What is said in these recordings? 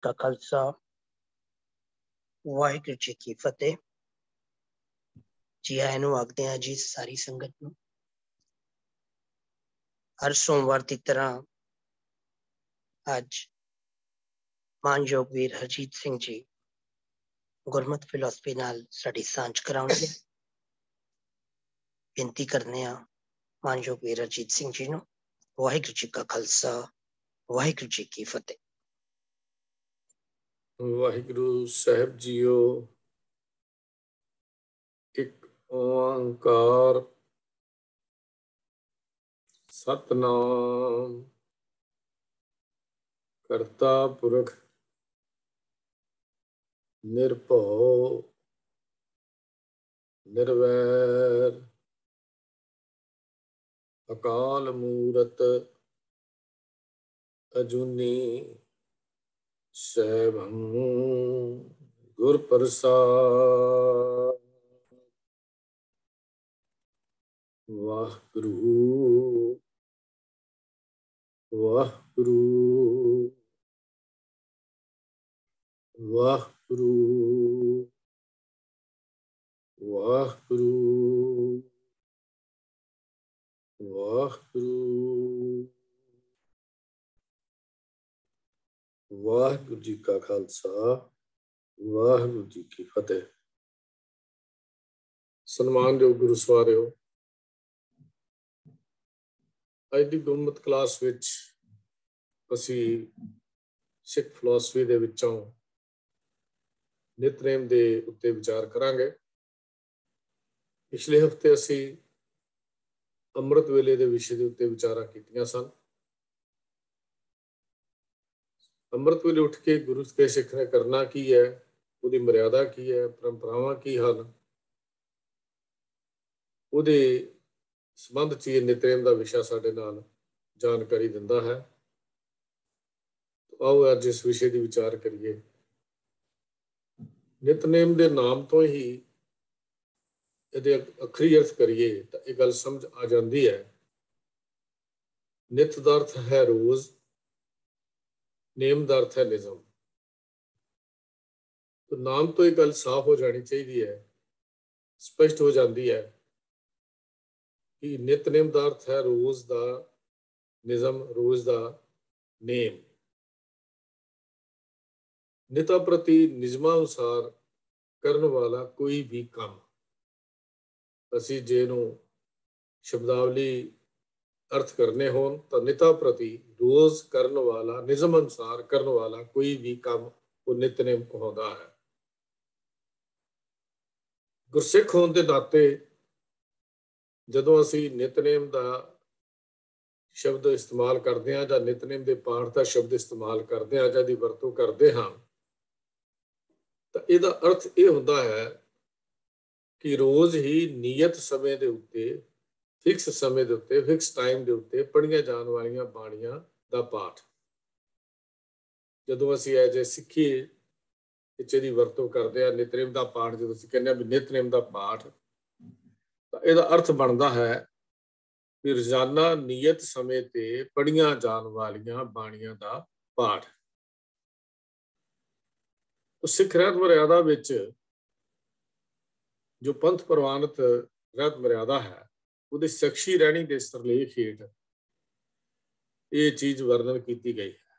का खालसा वाहिगुरू जी की फतेह। जी आए ਨੂੰ ਆਖਦੇ ਹਾਂ जी सारी संगत ਨੂੰ। हर सोमवार की तरह ਅੱਜ ਮਾਨਯੋਗ ਵੀਰ ਹਰਜੀਤ ਸਿੰਘ ਜੀ ਗੁਰਮਤਿ ਫਿਲਾਸਫੀ ਨਾਲ ਸਾਡੀ ਸਾਂਝ ਕਰਾਉਣਗੇ। ਬੇਨਤੀ ਕਰਨੇ ਆ ਮਾਨਯੋਗ ਵੀਰ ਹਰਜੀਤ ਸਿੰਘ ਜੀ ਨੂੰ। ਵਾਹਿਗੁਰੂ ਜੀ ਕਾ ਖਾਲਸਾ ਵਾਹਿਗੁਰੂ ਜੀ ਕੀ ਫਤਿਹ। ਵਾਹਿਗੁਰੂ ਸਾਹਿਬ ਜੀਓ। ਇੱਕ ਓੰਕਾਰ ਸਤਨਾਮ ਕਰਤਾ ਪੁਰਖ ਨਿਰਭਉ ਨਿਰਵੈਰ ਅਕਾਲ ਮੂਰਤ ਅਜੂਨੀ ਸੈਭੰ ਗੁਰ ਪ੍ਰਸਾਦ। ਵਾਹਿਗੁਰੂ ਵਾਹਿਗੁਰੂ ਵਾਹਿਗੁਰੂ ਵਾਹਿਗੁਰੂ ਵਾਹਿਗੁਰੂ। ਵਾਹਿਗੁਰੂ ਜੀ ਕਾ ਖਾਲਸਾ ਵਾਹਿਗੁਰੂ ਜੀ ਕੀ ਫਤਿਹ। ਸਨਮਾਨਯੋਗ ਗੁਰੂ ਸਵਾਰਿਓ, ਅੱਜ ਦੀ ਗੁਰਮਤਿ ਕਲਾਸ ਵਿੱਚ ਅਸੀਂ ਸਿੱਖ ਫਿਲਾਸਫੀ ਦੇ ਵਿੱਚੋਂ ਨਿਤਨੇਮ ਦੇ ਉੱਤੇ ਵਿਚਾਰ ਕਰਾਂਗੇ। ਪਿਛਲੇ ਹਫ਼ਤੇ ਅਸੀਂ ਅੰਮ੍ਰਿਤ ਵੇਲੇ ਦੇ ਵਿਸ਼ੇ ਦੇ ਉੱਤੇ ਵਿਚਾਰਾਂ ਕੀਤੀਆਂ ਸਨ। ਅੰਮ੍ਰਿਤ ਵੇਲੇ ਉੱਠ ਕੇ ਗੁਰੂ ਕੇ ਸਿੱਖ ਨੇ ਕਰਨਾ ਕੀ ਹੈ, ਉਹਦੀ ਮਰਿਆਦਾ ਕੀ ਹੈ, ਪਰੰਪਰਾਵਾਂ ਕੀ ਹਨ, ਉਹਦੇ ਸੰਬੰਧ 'ਚ ਇਹ ਨਿਤਨੇਮ ਦਾ ਵਿਸ਼ਾ ਸਾਡੇ ਨਾਲ ਜਾਣਕਾਰੀ ਦਿੰਦਾ ਹੈ। ਆਓ ਅੱਜ ਇਸ ਵਿਸ਼ੇ ਦੀ ਵਿਚਾਰ ਕਰੀਏ। ਨਿਤਨੇਮ ਦੇ ਨਾਮ ਤੋਂ ਹੀ ਇਹਦੇ ਅੱਖਰੀ ਅਰਥ ਕਰੀਏ ਤਾਂ ਇਹ ਗੱਲ ਸਮਝ ਆ ਜਾਂਦੀ ਹੈ। ਨਿਤ ਦਾ ਅਰਥ ਹੈ ਰੋਜ਼, ਨੇਮ ਦਾ ਅਰਥ ਹੈ ਨਿਯਮ। ਨਾਮ ਤੋਂ ਇਹ ਗੱਲ ਸਾਫ਼ ਹੋ ਜਾਣੀ ਚਾਹੀਦੀ ਹੈ, ਸਪਸ਼ਟ ਹੋ ਜਾਂਦੀ ਹੈ ਕਿ ਨਿਤਨੇਮ ਦਾ ਅਰਥ ਹੈ ਰੋਜ਼ ਦਾ ਨਿਯਮ, ਰੋਜ਼ ਦਾ ਨੇਮ। ਨਿਤਾ ਪ੍ਰਤੀ ਨਿਯਮਾਂ ਅਨੁਸਾਰ ਕਰਨ ਵਾਲਾ ਕੋਈ ਵੀ ਕੰਮ। ਅਸੀਂ ਜੇ ਨੂੰ ਸ਼ਬਦਾਵਲੀ ਅਰਥ ਕਰਨੇ ਹੋਣ ਤਾਂ ਨਿਤਾ ਪ੍ਰਤੀ ਰੋਜ਼ ਕਰਨ ਵਾਲਾ, ਨਿਯਮ ਅਨੁਸਾਰ ਕਰਨ ਵਾਲਾ ਕੋਈ ਵੀ ਕੰਮ ਉਹ ਨਿਤਨੇਮ ਕਹਾਉਂਦਾ ਹੈ। ਗੁਰਸਿੱਖ ਹੋਣ ਦੇ ਨਾਤੇ ਜਦੋਂ ਅਸੀਂ ਨਿਤਨੇਮ ਦਾ ਸ਼ਬਦ ਇਸਤੇਮਾਲ ਕਰਦੇ ਹਾਂ ਜਾਂ ਨਿਤਨੇਮ ਦੇ ਪਾਠ ਦਾ ਸ਼ਬਦ ਇਸਤੇਮਾਲ ਕਰਦੇ ਹਾਂ ਜਾਂ ਦੀ ਵਰਤੋਂ ਕਰਦੇ ਹਾਂ ਤਾਂ ਇਹਦਾ ਅਰਥ ਇਹ ਹੁੰਦਾ ਹੈ ਕਿ ਰੋਜ਼ ਹੀ ਨਿਯਤ ਸਮੇਂ ਦੇ ਉੱਤੇ, ਫਿਕਸ ਸਮੇਂ ਦੇ ਉੱਤੇ, ਫਿਕਸ ਟਾਈਮ ਦੇ ਉੱਤੇ ਪੜ੍ਹੀਆਂ ਜਾਣ ਵਾਲੀਆਂ ਬਾਣੀਆਂ ਦਾ ਪਾਠ। ਜਦੋਂ ਅਸੀਂ ਐਜ ਏ ਸਿੱਖੀ ਦੀ ਵਰਤੋਂ ਕਰਦੇ ਹਾਂ, ਨਿਤਨੇਮ ਦਾ ਪਾਠ, ਜਦੋਂ ਅਸੀਂ ਕਹਿੰਦੇ ਹਾਂ ਵੀ ਨਿਤਨੇਮ ਦਾ ਪਾਠ, ਤਾਂ ਇਹਦਾ ਅਰਥ ਬਣਦਾ ਹੈ ਵੀ ਰੋਜ਼ਾਨਾ ਨਿਯਤ ਸਮੇਂ ਤੇ ਪੜ੍ਹੀਆਂ ਜਾਣ ਵਾਲੀਆਂ ਬਾਣੀਆਂ ਦਾ ਪਾਠ। ਸਿੱਖ ਰਹਿਤ ਮਰਿਆਦਾ ਵਿੱਚ ਜੋ ਪੰਥ ਪ੍ਰਵਾਨਿਤ ਰਹਿਤ ਮਰਿਆਦਾ ਹੈ, ਉਹਦੇ ਸ਼ਖਸੀ ਰਹਿਣੀ ਦੇ ਸਿਰਲੇਖ ਹੇਠ ਇਹ ਚੀਜ਼ ਵਰਣਨ ਕੀਤੀ ਗਈ ਹੈ।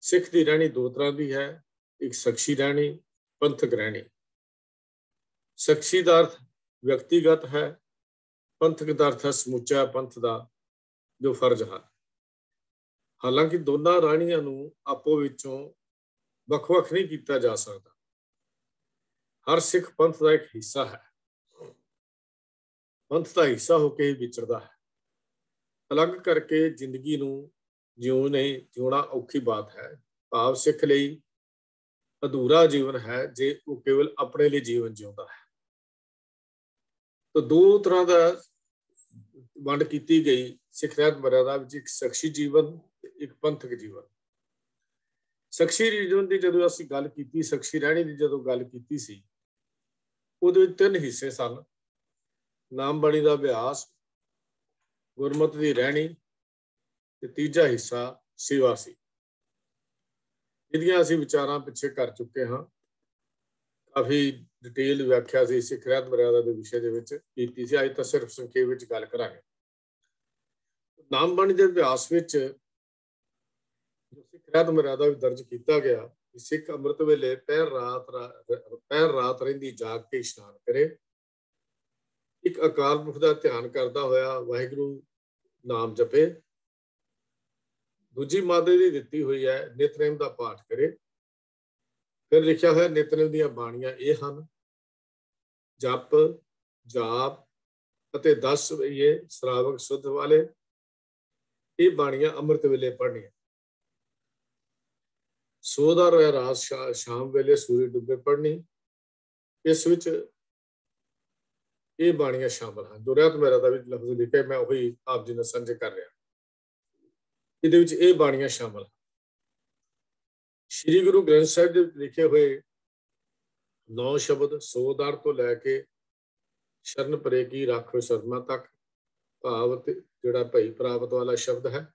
ਸਿੱਖ ਦੀ ਰਹਿਣੀ ਦੋ ਤਰ੍ਹਾਂ ਦੀ ਹੈ, ਇੱਕ ਸ਼ਖਸੀ ਰਹਿਣੀ, ਪੰਥਕ ਰਹਿਣੀ। ਸ਼ਖਸੀ ਦਾ ਅਰਥ ਵਿਅਕਤੀਗਤ ਹੈ, ਪੰਥਕ ਦਾ ਅਰਥ ਹੈ ਸਮੁੱਚਾ ਪੰਥ ਦਾ ਜੋ ਫਰਜ਼ ਹੈ। ਹਾਲਾਂਕਿ ਦੋਨਾਂ ਰਾਣੀਆਂ ਨੂੰ ਆਪੋ ਵਿੱਚੋਂ ਵੱਖ-ਵੱਖ ਨਹੀਂ ਕੀਤਾ ਜਾ ਸਕਦਾ। ਹਰ ਸਿੱਖ ਪੰਥ ਦਾ ਇੱਕ ਹਿੱਸਾ ਹੈ, ਪੰਥ ਦਾ ਹਿੱਸਾ ਹੋ ਕੇ ਹੀ ਵਿਚਰਦਾ ਹੈ। ਅਲੱਗ ਕਰਕੇ ਜ਼ਿੰਦਗੀ ਨੂੰ ਜਿਉਣਾ ਔਖੀ ਬਾਤ ਹੈ। ਭਾਵ ਸਿੱਖ ਲਈ ਅਧੂਰਾ ਜੀਵਨ ਹੈ ਜੇ ਉਹ ਕੇਵਲ ਆਪਣੇ ਲਈ ਜੀਵਨ ਜਿਉਂਦਾ ਹੈ। ਤਾਂ ਦੋ ਤਰ੍ਹਾਂ ਦਾ ਵੰਡ ਕੀਤੀ ਗਈ ਸਿੱਖ ਰਹਿਤ ਮਰਿਆਦਾ ਵਿੱਚ, ਇੱਕ ਸ਼ਖਸੀ ਜੀਵਨ ਤੇ ਇੱਕ ਪੰਥਕ ਜੀਵਨ। ਸ਼ਖਸੀ ਜੀਵਨ ਦੀ ਜਦੋਂ ਅਸੀਂ ਗੱਲ ਕੀਤੀ, ਸ਼ਖਸੀ ਰਹਿਣੀ ਦੀ ਜਦੋਂ ਗੱਲ ਕੀਤੀ ਸੀ, ਉਹਦੇ ਵਿੱਚ ਤਿੰਨ ਹਿੱਸੇ ਸਨ। ਨਾਮ ਬਾਣੀ ਦਾ ਅਭਿਆਸ, ਗੁਰਮਤਿ ਦੀ ਰਹਿਣੀ ਤੇ ਤੀਜਾ ਹਿੱਸਾ ਸੇਵਾ ਸੀ। ਜਿਹਦੀਆਂ ਅਸੀਂ ਵਿਚਾਰਾਂ ਪਿੱਛੇ ਕਰ ਚੁੱਕੇ ਹਾਂ। ਕਾਫੀ ਡਿਟੇਲ ਵਿਆਖਿਆ ਸੀ ਸਿੱਖ ਰਹਿਤ ਮਰਿਆਦਾ ਦੇ ਵਿਸ਼ੇ ਦੇ ਵਿੱਚ ਕੀਤੀ ਸੀ। ਅੱਜ ਤਾਂ ਸਿਰਫ ਸੰਖੇਪ ਵਿੱਚ ਗੱਲ ਕਰਾਂਗੇ। ਨਾਮ ਬਾਣੀ ਦੇ ਅਭਿਆਸ ਵਿੱਚ ਜੋ ਸਿੱਖ ਰਹਿਤ ਮਰਿਆਦਾ ਵਿੱਚ ਦਰਜ ਕੀਤਾ ਗਿਆ ਕਿ ਸਿੱਖ ਅੰਮ੍ਰਿਤ ਵੇਲੇ ਪਹਿਰ ਰਾਤ ਰਹਿੰਦੀ ਜਾਗ ਕੇ ਇਸ਼ਨਾਨ ਕਰੇ, ਇੱਕ ਅਕਾਲ ਪੁਰਖ ਦਾ ਧਿਆਨ ਕਰਦਾ ਹੋਇਆ ਵਾਹਿਗੁਰੂ ਨਾਮ ਜਪੇ, ਦੂਜੀ ਮਾਦੇ ਦੀ ਦਿੱਤੀ ਹੋਈ ਹੈ ਨਿਤਨੇਮ ਦਾ ਪਾਠ ਕਰੇ। ਫਿਰ ਲਿਖਿਆ ਹੋਇਆ ਨਿਤਨੇਮ ਦੀਆਂ ਬਾਣੀਆਂ ਇਹ ਹਨ: ਜਪ, ਜਾਪ ਅਤੇ 10 ਵਈਏ ਸ਼ਰਾਵਕ ਸੁਧ ਵਾਲੇ। ਇਹ ਬਾਣੀਆਂ ਅੰਮ੍ਰਿਤ ਵੇਲੇ ਪੜ੍ਹਨੀਆਂ। ਸੋ ਦਾ ਰਾਤ ਸ਼ਾਮ ਵੇਲੇ ਸੂਰਜ ਡੁੱਬੇ ਪੜ੍ਹਨੀ। ਇਸ ਵਿੱਚ ਇਹ ਬਾਣੀਆਂ ਸ਼ਾਮਲ ਹਨ। ਜੋ ਰਹਿਤ ਮਰਿਆਦਾ ਵਿੱਚ ਲਫ਼ਜ਼ ਲਿਖੇ ਮੈਂ ਉਹੀ ਆਪ ਜੀ ਨਾਲ ਸਾਂਝੇ ਕਰ ਰਿਹਾ। ਇਹਦੇ ਵਿੱਚ ਇਹ ਬਾਣੀਆਂ ਸ਼ਾਮਲ ਹਨ। ਸ਼੍ਰੀ ਗੁਰੂ ਗ੍ਰੰਥ ਸਾਹਿਬ ਦੇ ਲਿਖੇ ਹੋਏ 9 ਸ਼ਬਦ ਸੋਦਾਰ ਤੋਂ ਲੈ ਕੇ ਸ਼ਰਨ ਪਰੇ ਕੀ ਰਾਖੋ ਸਰਮਾ ਤੱਕ, ਭਾਵ ਜਿਹੜਾ ਭਈ ਪ੍ਰਾਪਤ ਵਾਲਾ ਸ਼ਬਦ ਹੈ।